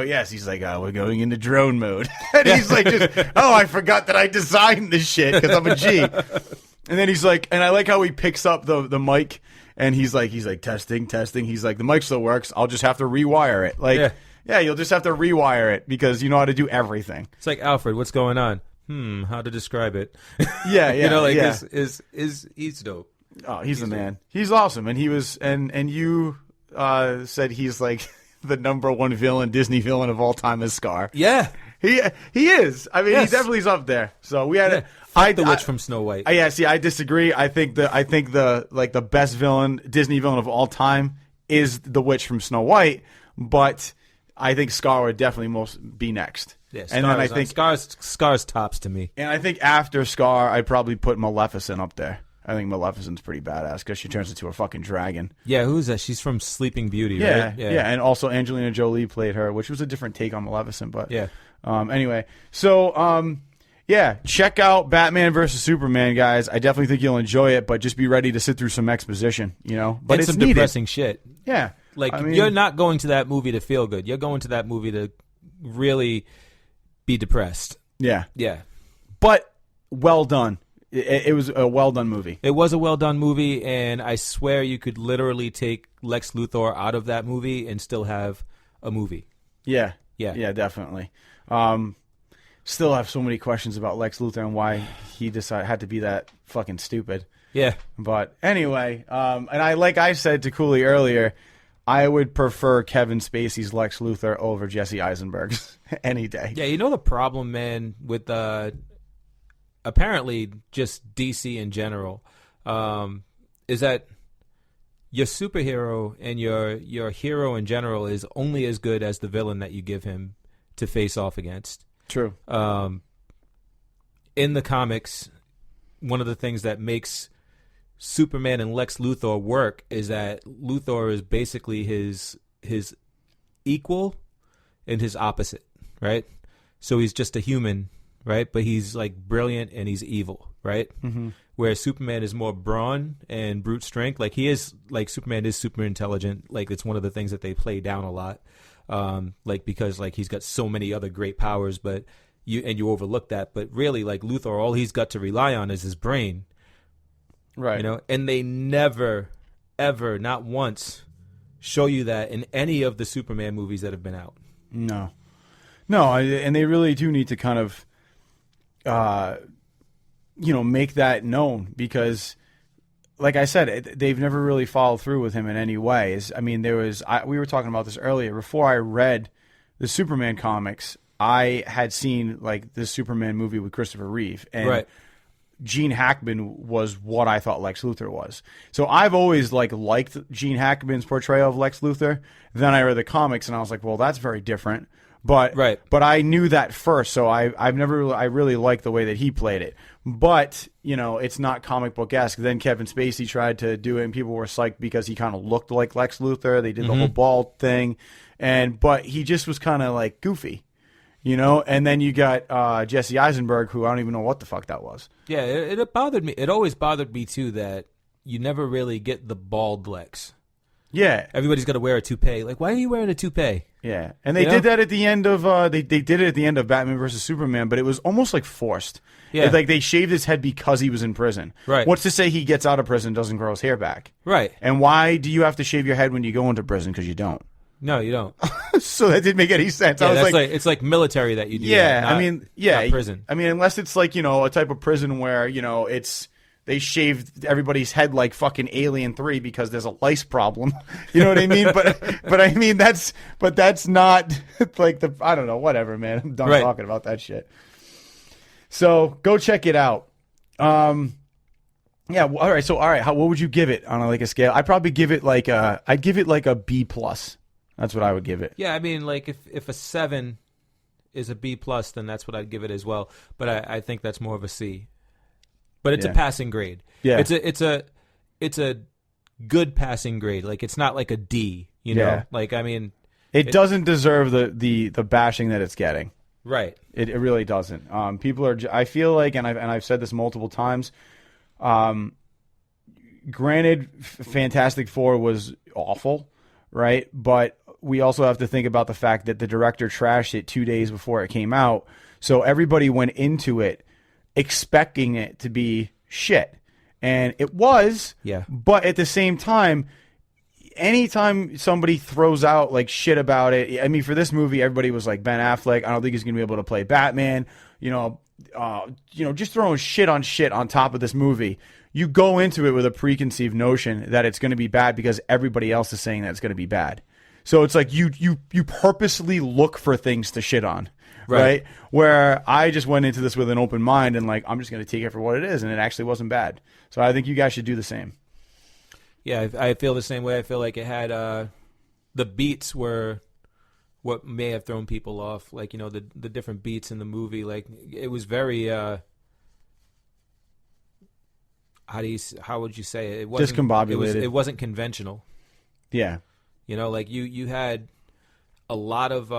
Speaker 6: yes. He's like, we're going into drone mode. And he's like, I forgot that I designed this shit because I'm a G. And then he's like, and I like how he picks up the mic and he's like, testing. He's like, the mic still works. I'll just have to rewire it. Like, yeah, you'll just have to rewire it because you know how to do everything.
Speaker 7: It's like, Alfred, what's going on? How to describe it?
Speaker 6: Yeah.
Speaker 7: He's dope.
Speaker 6: Oh, he's the man. He's awesome. And he was, and you said he's like, the number one Disney villain of all time is Scar.
Speaker 7: Yeah,
Speaker 6: he is. I mean, he definitely is up there. So we had
Speaker 7: the witch from Snow White.
Speaker 6: I disagree. I think the best villain, Disney villain of all time, is the witch from Snow White. But I think Scar would definitely be next.
Speaker 7: Yes,
Speaker 6: and then I think
Speaker 7: Scar's tops to me.
Speaker 6: And I think after Scar, I'd probably put Maleficent up there. I think Maleficent's pretty badass because she turns into a fucking dragon.
Speaker 7: Yeah, who's that? She's from Sleeping Beauty, right?
Speaker 6: Yeah, and also Angelina Jolie played her, which was a different take on Maleficent. But
Speaker 7: yeah.
Speaker 6: Anyway, so check out Batman versus Superman, guys. I definitely think you'll enjoy it, but just be ready to sit through some exposition, But
Speaker 7: and
Speaker 6: it's
Speaker 7: some
Speaker 6: needed.
Speaker 7: depressing shit.
Speaker 6: Yeah,
Speaker 7: you're not going to that movie to feel good. You're going to that movie to really be depressed.
Speaker 6: Yeah,
Speaker 7: yeah,
Speaker 6: but well done. It was a well-done movie.
Speaker 7: It was a well-done movie, and I swear you could literally take Lex Luthor out of that movie and still have a movie.
Speaker 6: Yeah, definitely. Still have so many questions about Lex Luthor and why he had to be that fucking stupid.
Speaker 7: Yeah.
Speaker 6: But anyway, and I said to Cooley earlier, I would prefer Kevin Spacey's Lex Luthor over Jesse Eisenberg's any day.
Speaker 7: Yeah, the problem, man, with apparently just DC in general, is that your superhero and your hero in general is only as good as the villain that you give him to face off against.
Speaker 6: True.
Speaker 7: In the comics, one of the things that makes Superman and Lex Luthor work is that Luthor is basically his equal and his opposite, right? So he's just a human, right? But he's like brilliant and he's evil, right? Mm-hmm. Whereas Superman is more brawn and brute strength. Like Superman is super intelligent. Like it's one of the things that they play down a lot. Because like he's got so many other great powers, but you overlook that. But really, like Luthor, all he's got to rely on is his brain.
Speaker 6: Right.
Speaker 7: And they never, ever, not once, show you that in any of the Superman movies that have been out.
Speaker 6: No, and they really do need to kind of, make that known because, like I said, they've never really followed through with him in any way. We were talking about this earlier. Before I read the Superman comics, I had seen like the Superman movie with Christopher Reeve, and
Speaker 7: right.
Speaker 6: Gene Hackman was what I thought Lex Luthor was. So I've always liked Gene Hackman's portrayal of Lex Luthor. Then I read the comics and I was like, well, that's very different. But
Speaker 7: right.
Speaker 6: But I knew that first, so I really liked the way that he played it. But it's not comic book-esque. Then Kevin Spacey tried to do it, and people were psyched because he kind of looked like Lex Luthor. They did the whole bald thing, but he just was kind of like goofy. And then you got Jesse Eisenberg, who I don't even know what the fuck that was.
Speaker 7: Yeah, it bothered me. It always bothered me, too, that you never really get the bald Lex.
Speaker 6: Yeah.
Speaker 7: Everybody's got to wear a toupee. Like, why are you wearing a toupee?
Speaker 6: Yeah. And they did that at the end of they did it at the end of Batman versus Superman, but it was almost like forced.
Speaker 7: Yeah.
Speaker 6: It's like they shaved his head because he was in prison.
Speaker 7: Right.
Speaker 6: What's to say he gets out of prison and doesn't grow his hair back?
Speaker 7: Right.
Speaker 6: And why do you have to shave your head when you go into prison? Because you don't.
Speaker 7: No, you don't.
Speaker 6: So that didn't make any sense.
Speaker 7: Yeah,
Speaker 6: I was
Speaker 7: it's like military that you do.
Speaker 6: Yeah,
Speaker 7: that, not prison.
Speaker 6: I mean, unless it's like a type of prison where they shaved everybody's head like fucking Alien 3 because there's a lice problem. You know what I mean? but I mean that's not like I don't know, whatever, man. I'm done talking about that shit. So go check it out. Yeah. All right. What would you give it on a scale? I'd probably give it I'd give it like a B+. That's what I would give it.
Speaker 7: Yeah, I mean, like if a 7 is a B+, then that's what I'd give it as well. But I think that's more of a C. But it's a passing grade.
Speaker 6: Yeah,
Speaker 7: it's a good passing grade. Like it's not like a D. You know,
Speaker 6: Yeah.
Speaker 7: like I mean,
Speaker 6: it doesn't deserve the bashing that it's getting.
Speaker 7: Right.
Speaker 6: It really doesn't. People are. I feel like, and I've said this multiple times. Granted, Fantastic Four was awful, right? But we also have to think about the fact that the director trashed it 2 days before it came out. So everybody went into it expecting it to be shit. And it was.
Speaker 7: Yeah.
Speaker 6: But at the same time, anytime somebody throws out like shit about it, I mean, for this movie, everybody was like, Ben Affleck, I don't think he's going to be able to play Batman. Just throwing shit on top of this movie. You go into it with a preconceived notion that it's going to be bad because everybody else is saying that it's going to be bad. So it's like you purposely look for things to shit on, right? Where I just went into this with an open mind and like, I'm just going to take it for what it is, and it actually wasn't bad. So I think you guys should do the same.
Speaker 7: Yeah, I feel the same way. I feel like it had the beats were what may have thrown people off. Like, the different beats in the movie. Like, it was very how would you say it? It wasn't
Speaker 6: discombobulated.
Speaker 7: It wasn't conventional.
Speaker 6: Yeah.
Speaker 7: Like you had a lot of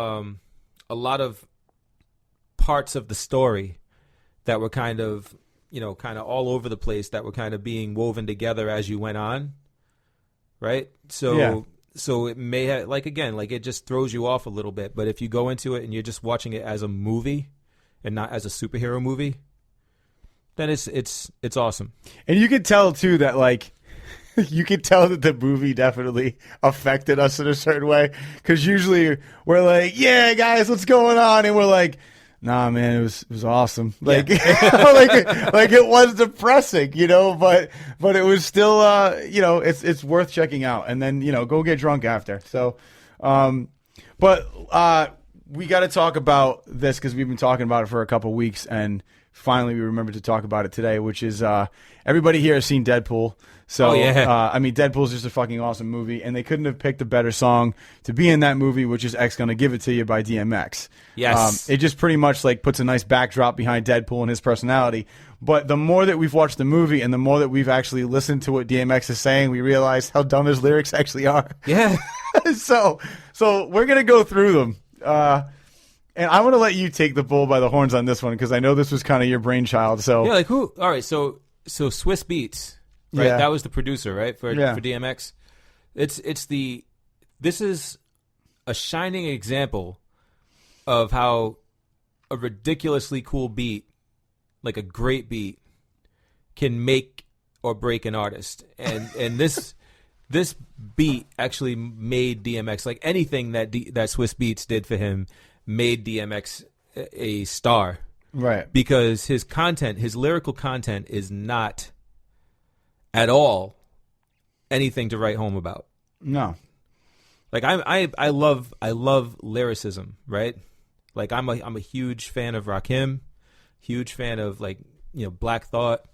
Speaker 7: parts of the story that were kind of all over the place, that were kind of being woven together as you went on. Right? So it may have, it just throws you off a little bit. But if you go into it and you're just watching it as a movie and not as a superhero movie, then it's awesome.
Speaker 6: And you could tell too that you could tell that the movie definitely affected us in a certain way, because usually we're like, yeah, guys, what's going on? And we're like, nah, man, it was awesome. Like it was depressing, but it was still, it's worth checking out. And then, go get drunk after. So, but we got to talk about this because we've been talking about it for a couple weeks, and finally we remembered to talk about it today, which is everybody here has seen Deadpool. So,
Speaker 7: Oh, yeah.
Speaker 6: I mean, Deadpool's just a fucking awesome movie, and they couldn't have picked a better song to be in that movie, which is X Gonna Give It To You by DMX.
Speaker 7: Yes.
Speaker 6: It just pretty much like puts a nice backdrop behind Deadpool and his personality. But the more that we've watched the movie and the more that we've actually listened to what DMX is saying, we realize how dumb his lyrics actually are.
Speaker 7: Yeah.
Speaker 6: So we're going to go through them. And I want to let you take the bull by the horns on this one because I know this was kind of your brainchild. So
Speaker 7: Yeah, like who? All right, so Swiss Beats, right?
Speaker 6: Yeah.
Speaker 7: That was the producer, right, for
Speaker 6: Yeah.
Speaker 7: DMX. This is a shining example of how a ridiculously cool beat, like a great beat, can make or break an artist. And this beat actually made DMX, like anything that Swiss Beats did for him, made DMX a star.
Speaker 6: right.
Speaker 7: Because his content, his lyrical content, is not at all anything to write home about.
Speaker 6: No.
Speaker 7: Like I love lyricism, right? Like I'm a huge fan of Rakim, huge fan of Black Thought,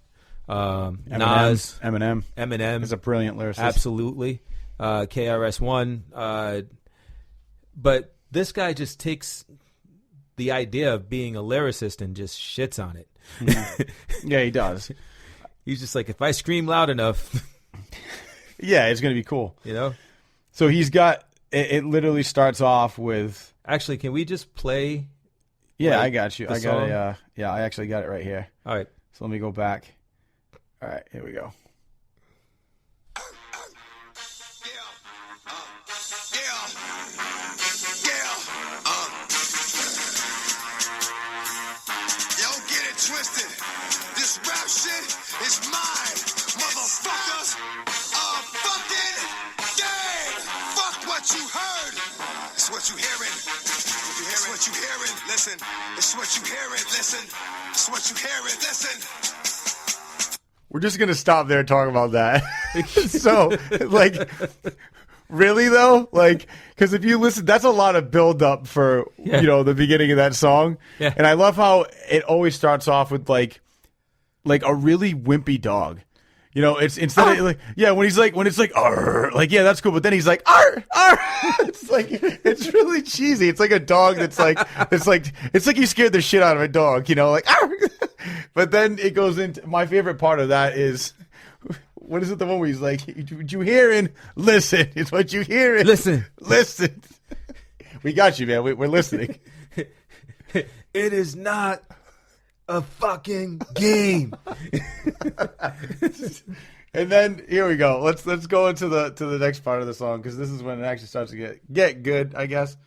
Speaker 7: Nas,
Speaker 6: Eminem is a brilliant lyricist.
Speaker 7: absolutely, KRS-One. But this guy just takes the idea of being a lyricist and just shits on it.
Speaker 6: Yeah, he does.
Speaker 7: He's just like, if I scream loud enough,
Speaker 6: Yeah, it's going to be cool.
Speaker 7: you know.
Speaker 6: So he's got it literally starts off with
Speaker 7: Actually, can we just play?
Speaker 6: yeah,
Speaker 7: Like,
Speaker 6: I got you.
Speaker 7: the
Speaker 6: I got
Speaker 7: song?
Speaker 6: I actually got it right here.
Speaker 7: All right.
Speaker 6: So let me go back. All right, here we go.
Speaker 2: Don't get it twisted. This rap shit is mine, motherfuckers. Fucking game. Fuck what you heard. It's what you hearing. It's what you hearing. Listen. It's what you hearing. Listen. It's what you hearing. Listen.
Speaker 6: We're just gonna stop there and talk about that. So, like, really though, like, because if you listen, that's a lot of build up for
Speaker 7: Yeah.
Speaker 6: the beginning of that song.
Speaker 7: Yeah.
Speaker 6: And I love how it always starts off with like a really wimpy dog. It's instead of when it's like arr, like yeah, that's cool. But then he's like arr, arr. It's really cheesy. It's like a dog it's like you scared the shit out of a dog, like arr. But then it goes into my favorite part of that is what is it? The one where he's like, "What you hearing? Listen, it's what you hearing.
Speaker 7: Listen.
Speaker 6: listen." We got you, man. We're listening.
Speaker 7: It is not a fucking game.
Speaker 6: And then here we go. Let's go into the next part of the song because this is when it actually starts to get good, I guess.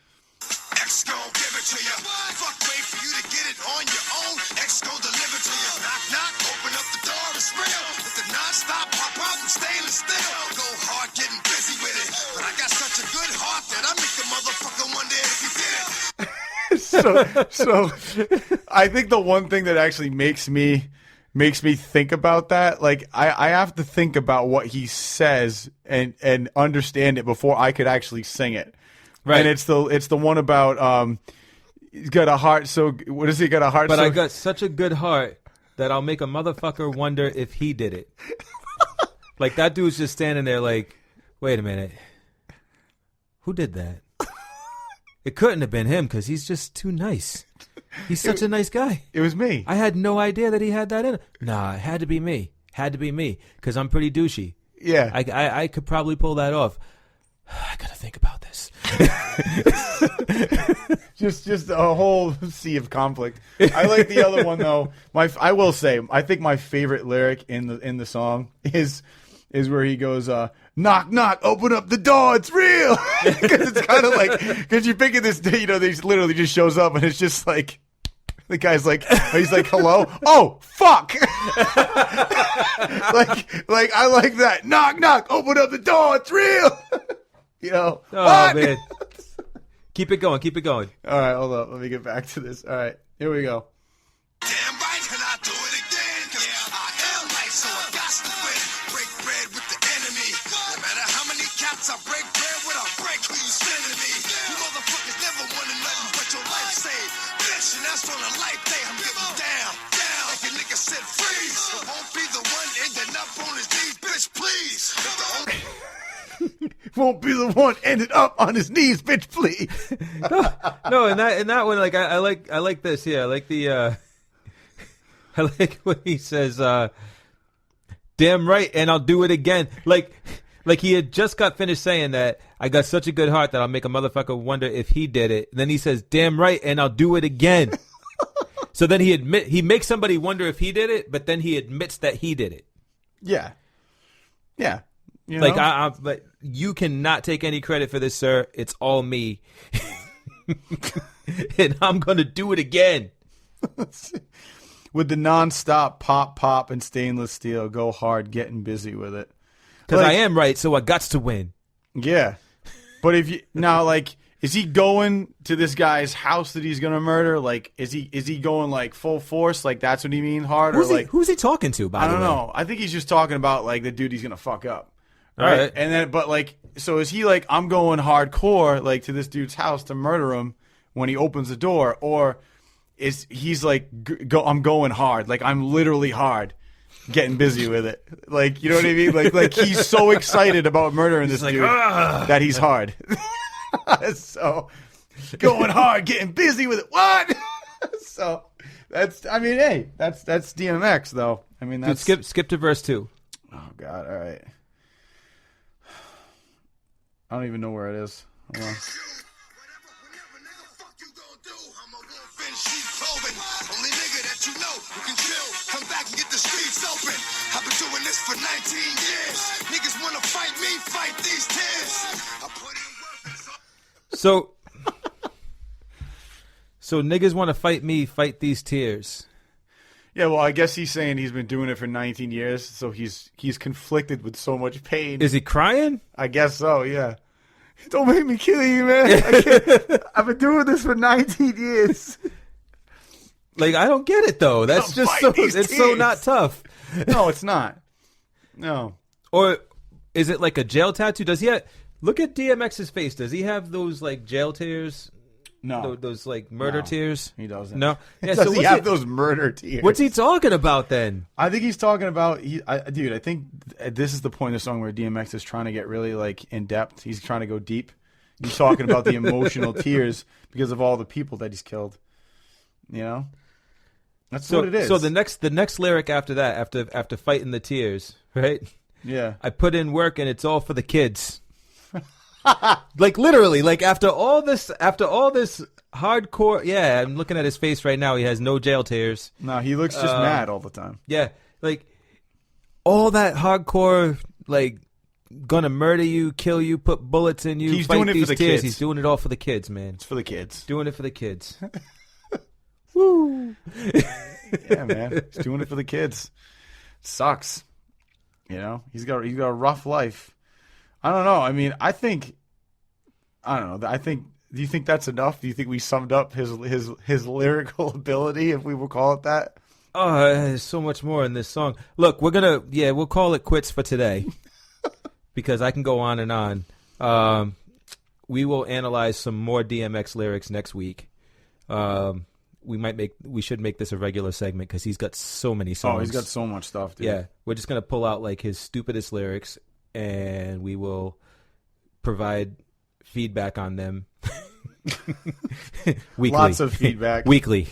Speaker 2: X gon' give it to you. Fuck, wait for you to get it on your own. X gon' deliver to you. Knock, knock, open up the door, it's real. With the non-stop pop out and stainless steel. Go hard, getting busy with it. But I got such a good heart that I make the motherfucker wonder if you did it.
Speaker 6: So I think the one thing that actually makes me think about that, like I have to think about what he says and understand it before I could actually sing it.
Speaker 7: Right.
Speaker 6: And it's the one about he's got a heart so what is he got a heart
Speaker 7: But
Speaker 6: so
Speaker 7: I got such a good heart that I'll make a motherfucker wonder if he did it. Like that dude's just standing there like, wait a minute. Who did that? It couldn't have been him because he's just too nice. He's such a nice guy.
Speaker 6: It was me.
Speaker 7: I had no idea that he had that in him. Nah, it had to be me. Had to be me because I'm pretty douchey.
Speaker 6: Yeah.
Speaker 7: I could probably pull that off. I gotta think about this.
Speaker 6: just a whole sea of conflict. I like the other one though. I will say I think my favorite lyric in the song is where he goes, knock, knock, open up the door, it's real. Because it's kind of like, because you're thinking this, they literally just shows up and it's just like, the guy's like, he's like, hello? Oh, fuck. like, I like that. Knock, knock, open up the door, it's real.
Speaker 7: Oh,
Speaker 6: what?
Speaker 7: man. Keep it going.
Speaker 6: All right, hold up. Let me get back to this. All right, here we go.
Speaker 2: Damn right, can I do it again? Cause I am life, so I got to win. Break bread with the enemy. No matter how many cats I break bread with, I break who you sending me. You motherfuckers never wanted nothing but your life saved. Bitch, and that's on a life day. I'm getting down. Like a nigga said, freeze. Won't be the one ending up on his knees, bitch, please. please.
Speaker 6: Won't be the one ended up on his knees, bitch, please.
Speaker 7: No, in that one, like I like this. Yeah, I like the I like when he says, "Damn right," and I'll do it again. Like he had just got finished saying that I got such a good heart that I'll make a motherfucker wonder if he did it. And then he says, "Damn right," and I'll do it again. So then he makes somebody wonder if he did it, but then he admits that he did it.
Speaker 6: Yeah. Yeah. You
Speaker 7: Like
Speaker 6: know?
Speaker 7: but you cannot take any credit for this, sir. It's all me, and I'm gonna do it again.
Speaker 6: With the nonstop pop, and stainless steel, go hard, getting busy with it.
Speaker 7: Because
Speaker 6: Like,
Speaker 7: I am right, so I gots to win.
Speaker 6: Yeah. But if you now, like, is he going to this guy's house that he's gonna murder? Like, is he going like full force? Like, that's what he means hard, or like
Speaker 7: Who's he talking to? By
Speaker 6: I
Speaker 7: the
Speaker 6: don't
Speaker 7: way?
Speaker 6: know. I think he's just talking about like the dude he's gonna fuck up.
Speaker 7: All
Speaker 6: Right?
Speaker 7: right.
Speaker 6: And then, but like, so is he like, I'm going hardcore, like, to this dude's house to murder him when he opens the door, or is he's like, I'm going hard, like I'm literally hard, getting busy with it, like, you know what I mean? Like he's so excited about murdering this dude that he's hard. So going hard, getting busy with it. What? So that's, I mean, hey, that's DMX though. I mean, that's
Speaker 7: Skip to verse 2.
Speaker 6: Oh God! All right. I don't even know where it is. Hold on.
Speaker 2: Fuck you gonna do? I'm a wolf in sheep clothing. Only nigga that you know who can chill. Come back and get the streets open. I've been doing this for 19 years. Niggas wanna fight me, fight these tears. I put in work.
Speaker 7: So niggas want to fight me, fight these tears.
Speaker 6: Yeah, well, I guess he's saying he's been doing it for 19 years, so he's conflicted with so much pain.
Speaker 7: Is he crying?
Speaker 6: I guess so. Yeah. Don't make me kill you, man. I've been doing this for 19 years.
Speaker 7: Like, I don't get it though. That's
Speaker 6: Don't
Speaker 7: just
Speaker 6: fight
Speaker 7: so.
Speaker 6: these
Speaker 7: It's so
Speaker 6: tears.
Speaker 7: not tough.
Speaker 6: No, it's not. No.
Speaker 7: Or is it like a jail tattoo? Does he have? Look at DMX's face. Does he have those like jail tears?
Speaker 6: No.
Speaker 7: Those like murder
Speaker 6: No,
Speaker 7: tears?
Speaker 6: he doesn't.
Speaker 7: No. Yeah,
Speaker 6: Does
Speaker 7: so
Speaker 6: he
Speaker 7: what's
Speaker 6: have
Speaker 7: it-
Speaker 6: those murder tears?
Speaker 7: What's he talking about then?
Speaker 6: I think he's talking about, dude, I think this is the point of the song where DMX is trying to get really, like, in depth. He's trying to go deep. He's talking about the emotional tears because of all the people that he's killed. You know? That's what it is.
Speaker 7: So the next lyric after that, after fighting the tears, right?
Speaker 6: Yeah.
Speaker 7: I put in work and it's all for the kids. Like literally, like after all this hardcore, yeah, I'm looking at his face right now. He has no jail tears.
Speaker 6: No, he looks just mad all the time.
Speaker 7: Yeah, like all that hardcore, like gonna murder you, kill you, put bullets in you.
Speaker 6: He's
Speaker 7: fight
Speaker 6: doing it for
Speaker 7: these
Speaker 6: the
Speaker 7: tears.
Speaker 6: kids.
Speaker 7: He's doing it all for the kids, man.
Speaker 6: It's for the kids.
Speaker 7: Doing it for the kids.
Speaker 6: Yeah, man. He's doing it for the kids. Sucks. You know? He's got a rough life. I don't know. I mean, I don't know. Do you think that's enough? Do you think we summed up his lyrical ability, if we will call it that?
Speaker 7: Oh, there's so much more in this song. Look, we'll call it quits for today because I can go on and on. We will analyze some more DMX lyrics next week. We should make this a regular segment because he's got so many songs.
Speaker 6: Oh, he's got so much stuff, dude.
Speaker 7: Yeah, we're just gonna pull out like his stupidest lyrics, and we will provide feedback on them. Weekly.
Speaker 6: Lots of feedback.
Speaker 7: Weekly.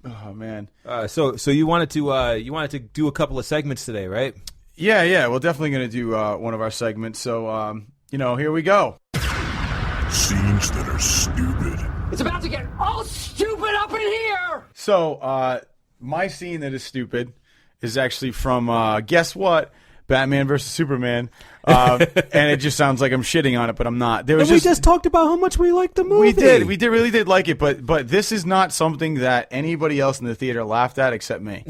Speaker 6: Oh man.
Speaker 7: So you wanted to do a couple of segments today, right?
Speaker 6: Yeah. We're definitely gonna do one of our segments. So here we go.
Speaker 1: Scenes that are stupid.
Speaker 3: It's about to get all stupid up in here!
Speaker 6: So my scene that is stupid is actually from guess what? Batman versus Superman. And it just sounds like I'm shitting on it, but I'm not. There was
Speaker 7: We just talked about how much we liked the movie.
Speaker 6: We really did like it, but this is not something that anybody else in the theater laughed at except me.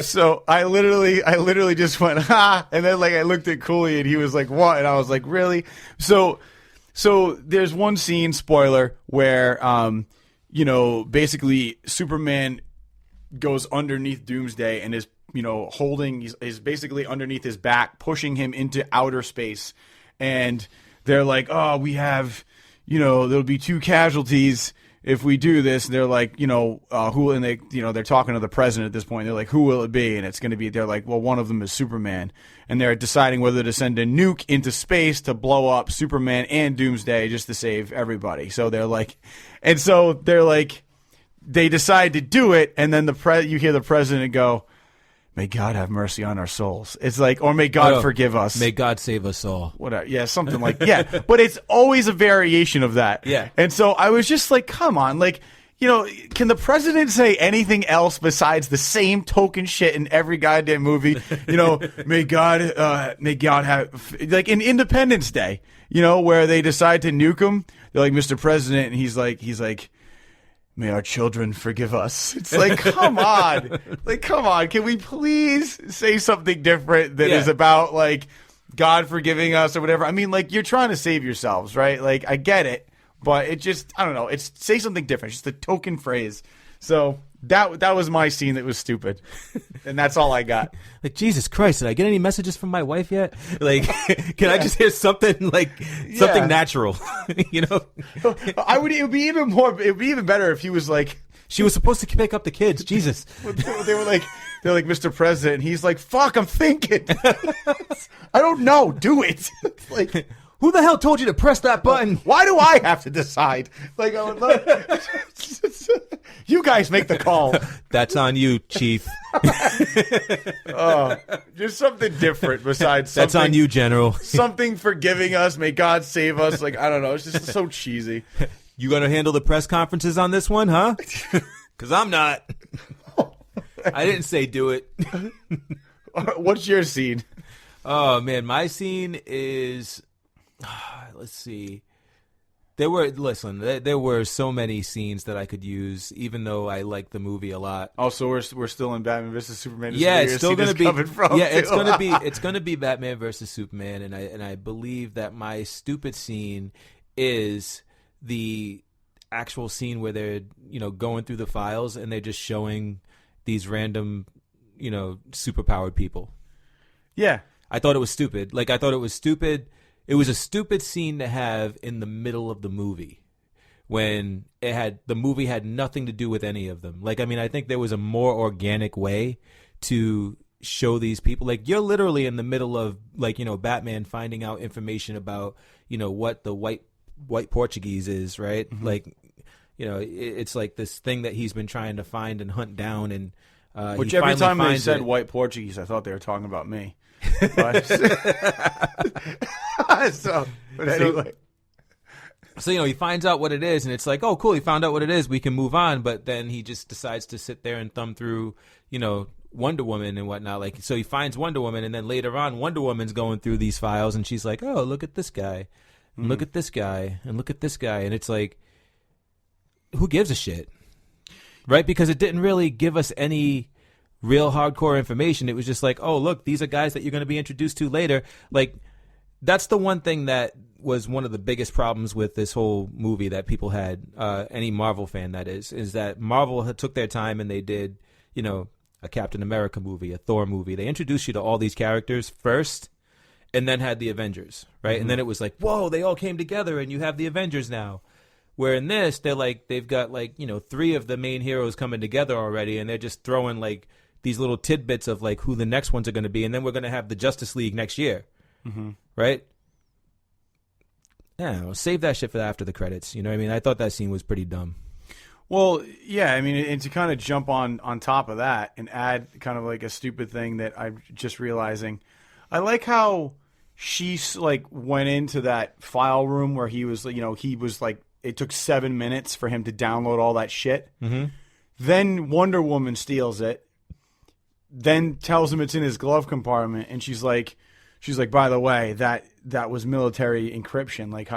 Speaker 6: So I literally just went ha, and then like I looked at Cooley and he was like, "What?" And I was like, "Really?" So there's one scene, spoiler, where basically Superman goes underneath Doomsday and is is basically underneath his back, pushing him into outer space. And they're like, oh, we have, there'll be 2 casualties. if we do this, they're like, who, and they, they're talking to the president at this point. They're like, who will it be? And it's going to be, they're like, well, one of them is Superman. And they're deciding whether to send a nuke into space to blow up Superman and Doomsday just to save everybody. So they're like, they decide to do it. And then you hear the president go, may God have mercy on our souls. It's like, or may God forgive us.
Speaker 7: May God save us all.
Speaker 6: Whatever. Yeah, something like but it's always a variation of that.
Speaker 7: Yeah.
Speaker 6: And so I was just like, come on, like, can the president say anything else besides the same token shit in every goddamn movie? May God have, like in Independence Day, where they decide to nuke him. They're like, Mr. President, and he's like, may our children forgive us. It's like, come on. Can we please say something different that is about, like, God forgiving us or whatever? I mean, like, you're trying to save yourselves, right? Like, I get it, but it just, I don't know. It's say something different. It's just a token phrase. So that was my scene that was stupid. And that's all I got.
Speaker 7: Like, Jesus Christ, did I get any messages from my wife yet? Like, can I just hear something something natural? It
Speaker 6: would be even better if he was like,
Speaker 7: she was supposed to pick up the kids. Jesus.
Speaker 6: They're like, Mr. President. And he's like, fuck, I'm thinking. I don't know. Do it. Like,
Speaker 7: who the hell told you to press that button?
Speaker 6: Why do I have to decide? Like, I would love, you guys make the call.
Speaker 7: That's on you, Chief.
Speaker 6: Just something different besides
Speaker 7: that's on you, General.
Speaker 6: Something forgiving us. May God save us. Like, I don't know. It's just so cheesy.
Speaker 7: You gonna handle the press conferences on this one, huh? Because I'm not. I didn't say do it.
Speaker 6: What's your scene?
Speaker 7: Oh man, my scene is. Let's see. There were so many scenes that I could use, even though I like the movie a lot.
Speaker 6: Oh, so we're still in Batman versus Superman.
Speaker 7: Yeah, it's still going to be. It's going to be Batman versus Superman, and I believe that my stupid scene is the actual scene where they're going through the files and they're just showing these random superpowered people.
Speaker 6: Yeah,
Speaker 7: I thought it was stupid. Like, I thought it was stupid. It was a stupid scene to have in the middle of the movie when the movie had nothing to do with any of them. Like, I mean, I think there was a more organic way to show these people. Like, you're literally in the middle of, like, Batman finding out information about, what the white Portuguese is, right? Mm-hmm. Like, it's like this thing that he's been trying to find and hunt down. And
Speaker 6: which every time they said white Portuguese, I thought they were talking about me. But anyway.
Speaker 7: So, he finds out what it is, and it's like, oh, cool, he found out what it is, we can move on. But then he just decides to sit there and thumb through, Wonder Woman and whatnot. Like, so he finds Wonder Woman, and then later on, Wonder Woman's going through these files, and she's like, oh, look at this guy, and look at this guy, and look at this guy. And it's like, who gives a shit? Right? Because it didn't really give us any real hardcore information. It was just like, oh, look, these are guys that you're going to be introduced to later. Like, that's the one thing that was one of the biggest problems with this whole movie that people had, any Marvel fan that is that Marvel had took their time and they did, a Captain America movie, a Thor movie. They introduced you to all these characters first and then had the Avengers, right? Mm-hmm. And then it was like, whoa, they all came together and you have the Avengers now. Where in this, they've got 3 of the main heroes coming together already, and they're just throwing like these little tidbits of like who the next ones are going to be, and then we're going to have the Justice League next year, right? Yeah, save that shit for after the credits. You know what I mean? I thought that scene was pretty dumb.
Speaker 6: Well, yeah, I mean, and to kind of jump on top of that and add kind of like a stupid thing that I'm just realizing, I like how she like went into that file room where he was like, it took 7 minutes for him to download all that shit. Mm-hmm. Then Wonder Woman steals it. Then tells him it's in his glove compartment, and she's like, by the way, that was military encryption. Like,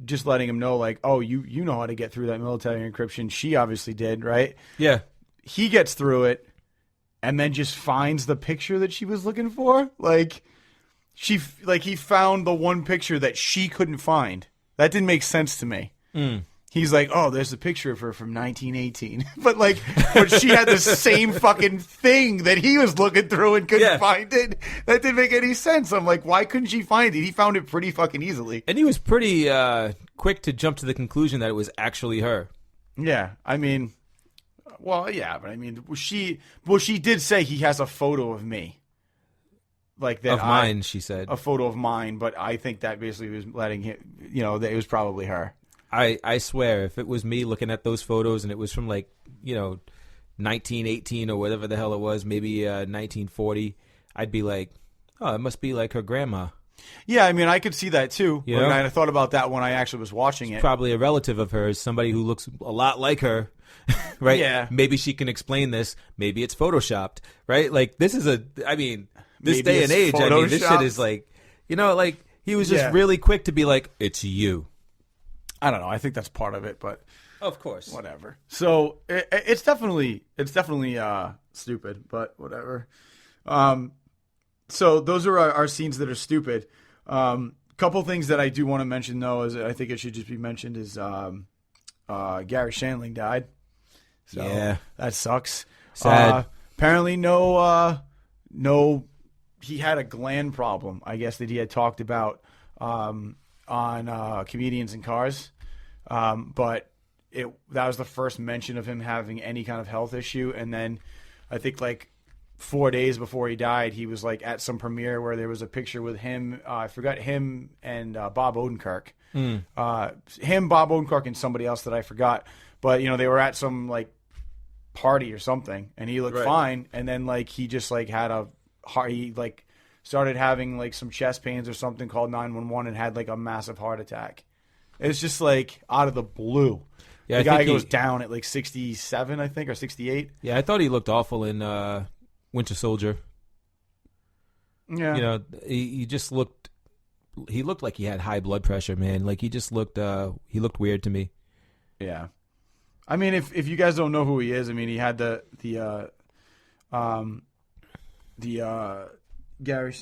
Speaker 6: just letting him know, like, oh, you know how to get through that military encryption. She obviously did, right?
Speaker 7: Yeah.
Speaker 6: He gets through it, and then just finds the picture that she was looking for. Like, he found the one picture that she couldn't find. That didn't make sense to me. Mm. He's like, oh, there's a picture of her from 1918. but she had the same fucking thing that he was looking through and couldn't find it. That didn't make any sense. I'm like, why couldn't she find it? He found it pretty fucking easily.
Speaker 7: And he was pretty quick to jump to the conclusion that it was actually her.
Speaker 6: Yeah, I mean, well, yeah, but I mean, she did say he has a photo of me, like that
Speaker 7: Of mine, she said.
Speaker 6: a photo of mine, but I think that basically was letting him, that it was probably her.
Speaker 7: I swear, if it was me looking at those photos and it was from 1918 or whatever the hell it was, maybe 1940, I'd be like, oh, it must be like her grandma.
Speaker 6: Yeah, I mean, I could see that too.
Speaker 7: Yeah.
Speaker 6: Like, I thought about that when I actually was watching it.
Speaker 7: Probably a relative of hers, somebody who looks a lot like her, right?
Speaker 6: Yeah.
Speaker 7: Maybe she can explain this. Maybe it's photoshopped, right? Like, this is this
Speaker 6: Maybe
Speaker 7: day and age,
Speaker 6: it's
Speaker 7: this shit
Speaker 6: photoshopped.
Speaker 7: is like, he was just
Speaker 6: Yeah.
Speaker 7: really quick to be like, it's you.
Speaker 6: I don't know. I think that's part of it, but
Speaker 7: Of course.
Speaker 6: whatever. So it's definitely stupid, but whatever. So those are our scenes that are stupid. Couple things that I do want to mention though is I think it should just be mentioned is Gary Shandling died. So
Speaker 7: Yeah.
Speaker 6: that sucks.
Speaker 7: Sad.
Speaker 6: Apparently he had a gland problem, I guess, that he had talked about on Comedians in Cars. But that was the first mention of him having any kind of health issue. And then I think 4 days before he died, he was at some premiere where there was a picture with him. I forgot him and Bob Odenkirk. Bob Odenkirk, and somebody else that I forgot. But they were at some party or something, and he looked fine. And then he just had a heart. He started having some chest pains or something, called 911, and had a massive heart attack. It's just out of the blue.
Speaker 7: Yeah,
Speaker 6: the
Speaker 7: I
Speaker 6: guy
Speaker 7: think
Speaker 6: goes down at 67, I think, or 68.
Speaker 7: Yeah, I thought he looked awful in Winter Soldier.
Speaker 6: Yeah,
Speaker 7: He just looked. He looked like he had high blood pressure, man. He just looked. He looked weird to me.
Speaker 6: yeah. I mean, if you guys don't know who he is, I mean, he had the Gary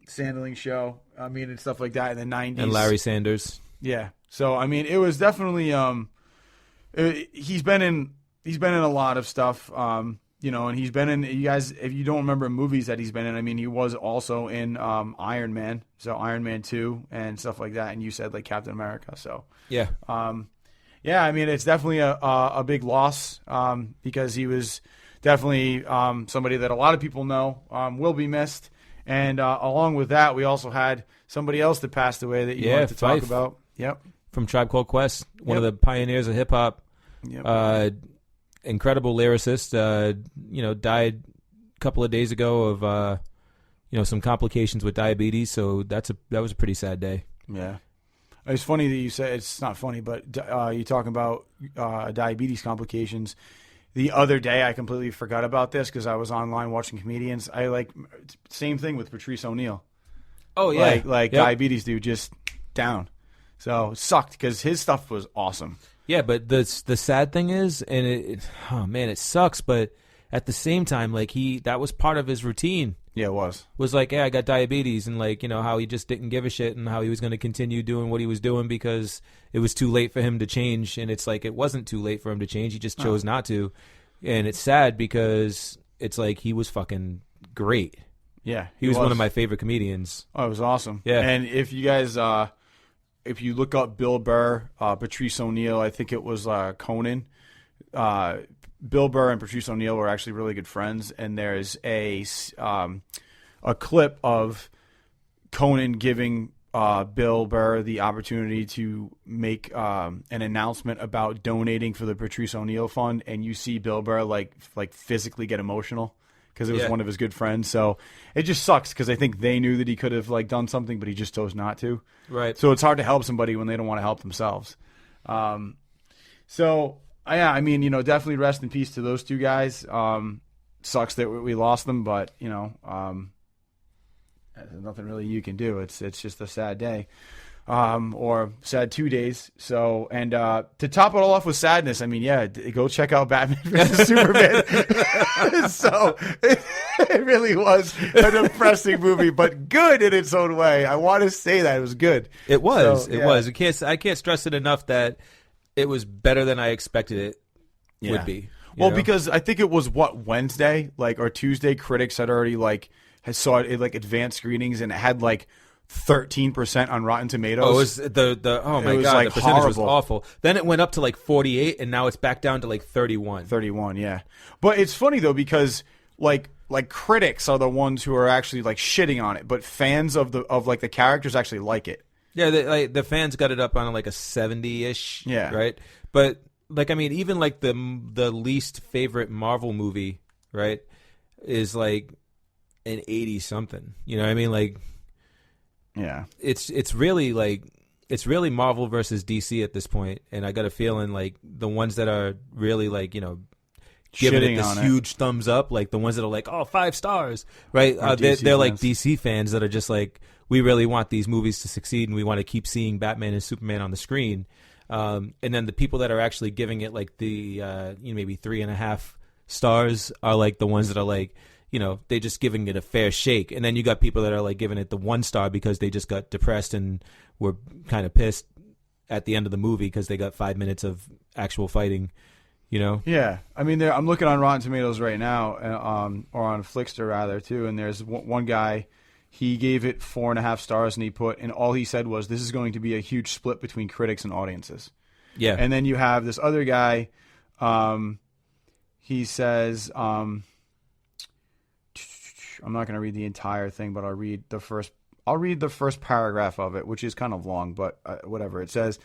Speaker 6: Sandling show. I mean, and stuff like that in the 90s.
Speaker 7: And Larry Sanders.
Speaker 6: Yeah. So I mean, it was definitely he's been in a lot of stuff. And he's been in, you guys, if you don't remember movies that he's been in, I mean, he was also in Iron Man, so Iron Man 2 and stuff like that. And you said Captain America. So
Speaker 7: Yeah.
Speaker 6: yeah, I mean, it's definitely a big loss because he was definitely somebody that a lot of people know will be missed. And along with that, we also had somebody else that passed away that you wanted to talk
Speaker 7: Phife.
Speaker 6: about. Yep.
Speaker 7: From Tribe Called Quest, one of
Speaker 6: Yep.
Speaker 7: the pioneers of hip hop.
Speaker 6: Yep.
Speaker 7: Incredible lyricist. Died a couple of days ago of some complications with diabetes. So that was a pretty sad day.
Speaker 6: Yeah. It's funny that you say, it's not funny, but you're talking about diabetes complications. The other day, I completely forgot about this because I was online watching comedians. Same thing with Patrice O'Neal.
Speaker 7: Oh yeah,
Speaker 6: Yep. Diabetes dude, just down. So it sucked because his stuff was awesome.
Speaker 7: Yeah, but the sad thing is, and it sucks, but at the same time, that was part of his routine.
Speaker 6: Yeah, it was.
Speaker 7: Was I got diabetes, and how he just didn't give a shit, and how he was going to continue doing what he was doing because it was too late for him to change, and it's it wasn't too late for him to change. He just chose not to, and it's sad because it's he was fucking great.
Speaker 6: Yeah,
Speaker 7: He was one of my favorite comedians.
Speaker 6: Oh, it was awesome.
Speaker 7: Yeah.
Speaker 6: And if you guys, if you look up Bill Burr, Patrice O'Neal, I think it was Conan. Bill Burr and Patrice O'Neal were actually really good friends, and there's a clip of Conan giving Bill Burr the opportunity to make an announcement about donating for the Patrice O'Neal Fund, and you see Bill Burr like physically get emotional because it was one of his good friends. So it just sucks because I think they knew that he could have done something, but he just chose not to.
Speaker 7: Right.
Speaker 6: So it's hard to help somebody when they don't want to help themselves. Yeah, I mean, definitely rest in peace to those two guys. Sucks that we lost them, but there's nothing really you can do. It's just a sad day, or sad 2 days. So, and to top it all off with sadness, I mean, yeah, go check out Batman vs Superman. So it really was a depressing movie, but good in its own way. I want to say that it was good.
Speaker 7: It was.
Speaker 6: So,
Speaker 7: it
Speaker 6: yeah.
Speaker 7: was. I can't stress it enough that it was better than I expected it would be.
Speaker 6: Well, because I think it was Wednesday, or Tuesday. Critics had already had saw it in advanced screenings, and it had 13% on Rotten Tomatoes.
Speaker 7: Oh, it was oh my
Speaker 6: was,
Speaker 7: god,
Speaker 6: like,
Speaker 7: the percentage was
Speaker 6: horrible.
Speaker 7: awful. Then it went up to like 48, and now it's back down to like 31.
Speaker 6: 31, yeah. But it's funny though because like critics are the ones who are actually like shitting on it, but fans of the characters actually like it.
Speaker 7: Yeah, the fans got it up on like a 70-ish.
Speaker 6: Yeah.
Speaker 7: Right. But like, I mean, even like the least favorite Marvel movie, right, is like an 80 something. You know what I mean? Like,
Speaker 6: yeah,
Speaker 7: it's really like it's really Marvel versus DC at this point, and I got a feeling like the ones that are really like, you know, giving
Speaker 6: Shitting
Speaker 7: it this
Speaker 6: on it.
Speaker 7: huge thumbs up, like the ones that are like, oh, 5 stars, right? They're like DC fans that are just like, we really want these movies to succeed, and we want to keep seeing Batman and Superman on the screen. And then the people that are actually giving it like the maybe 3.5 stars are like the ones that are like, you know, they just giving it a fair shake. And then you got people that are like giving it the 1 star because they just got depressed and were kind of pissed at the end of the movie because they got 5 minutes of actual fighting, you know?
Speaker 6: Yeah. I mean, I'm looking on Rotten Tomatoes right now, or on Flickster rather, too, and there's one guy, he gave it 4.5 stars, and all he said was, this is going to be a huge split between critics and audiences.
Speaker 7: Yeah.
Speaker 6: And then you have this other guy, he says, I'm not going to read the entire thing, but I'll read the first paragraph of it, which is kind of long, but whatever. It says,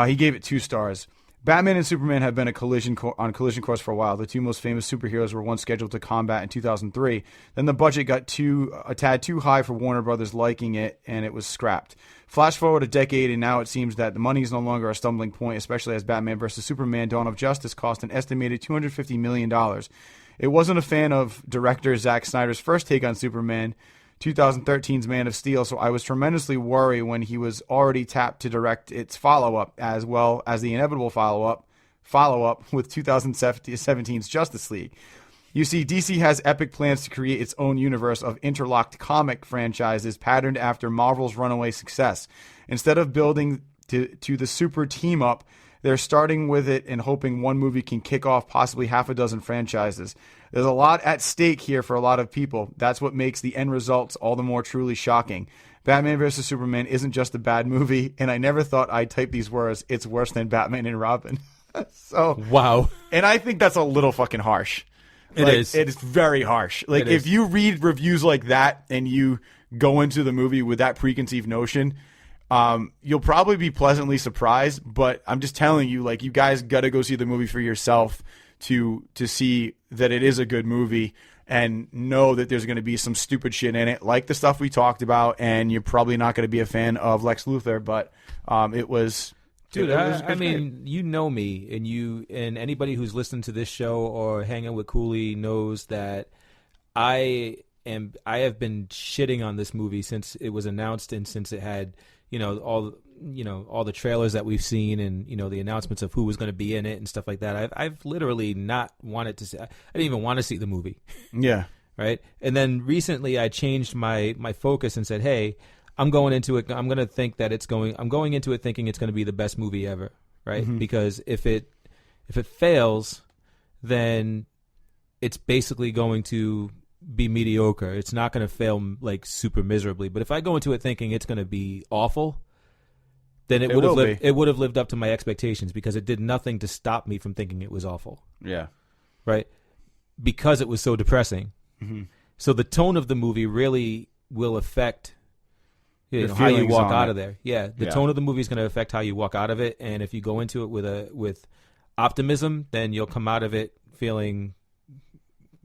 Speaker 6: he gave it 2 stars. Batman and Superman have been on collision course for a while. The two most famous superheroes were once scheduled to combat in 2003. Then the budget got a tad too high for Warner Brothers liking it, and it was scrapped. Flash forward a decade, and now it seems that the money is no longer a stumbling point, especially as Batman vs. Superman Dawn of Justice cost an estimated $250 million. It wasn't a fan of director Zack Snyder's first take on Superman, 2013's Man of Steel, so I was tremendously worried when he was already tapped to direct its follow-up, as well as the inevitable follow-up with 2017's Justice League. You see, DC has epic plans to create its own universe of interlocked comic franchises patterned after Marvel's runaway success. Instead of building to the super team-up, they're starting with it and hoping one movie can kick off possibly half a dozen franchises. There's a lot at stake here for a lot of people. That's what makes the end results all the more truly shocking. Batman vs. Superman isn't just a bad movie, and I never thought I'd type these words. It's worse than Batman and Robin. So
Speaker 7: wow.
Speaker 6: And I think that's a little fucking harsh.
Speaker 7: It is.
Speaker 6: It is very harsh. Like, if you read reviews like that and you go into the movie with that preconceived notion, you'll probably be pleasantly surprised. But I'm just telling you, like, you guys got to go see the movie for yourself to see that it is a good movie and know that there's going to be some stupid shit in it, like the stuff we talked about. And you're probably not going to be a fan of Lex Luthor, but it was.
Speaker 7: Dude, I mean, you know me, and anybody who's listened to this show or hanging with Cooley knows that I have been shitting on this movie since it was announced and since it had, all the trailers that we've seen and, the announcements of who was going to be in it and stuff like that. I've literally not wanted to see. I didn't even want to see the movie.
Speaker 6: Yeah.
Speaker 7: Right. And then recently I changed my focus and said, hey, I'm going into it. I'm going into it thinking it's going to be the best movie ever, right? Mm-hmm. Because if it fails, then it's basically going to be mediocre. It's not going to fail like super miserably. But if I go into it thinking it's going to be awful, then it would have lived up to my expectations because it did nothing to stop me from thinking it was awful.
Speaker 6: Yeah,
Speaker 7: right. Because it was so depressing. Mm-hmm. So the tone of the movie really will affect. How you walk out of there. Yeah, the tone of the movie is going to affect how you walk out of it, and if you go into it with optimism, then you'll come out of it feeling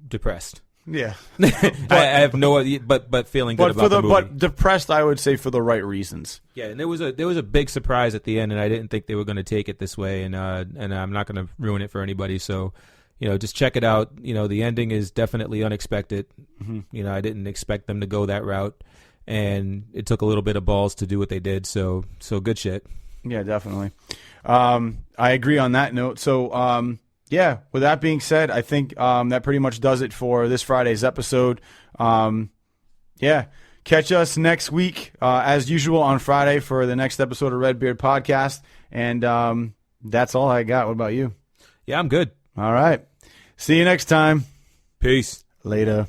Speaker 7: depressed.
Speaker 6: Yeah,
Speaker 7: I have no idea, but feeling good about the movie.
Speaker 6: But depressed, I would say, for the right reasons.
Speaker 7: Yeah, and there was a big surprise at the end, and I didn't think they were going to take it this way, and I'm not going to ruin it for anybody. So, just check it out. The ending is definitely unexpected. Mm-hmm. I didn't expect them to go that route. And it took a little bit of balls to do what they did, so good shit. Yeah, definitely.
Speaker 6: I agree on that note. So, with that being said, I think that pretty much does it for this Friday's episode. Catch us next week, as usual, on Friday for the next episode of RedBeard Podcast. And that's all I got. What about you?
Speaker 7: Yeah, I'm good.
Speaker 6: All right. See you next time.
Speaker 7: Peace.
Speaker 6: Later.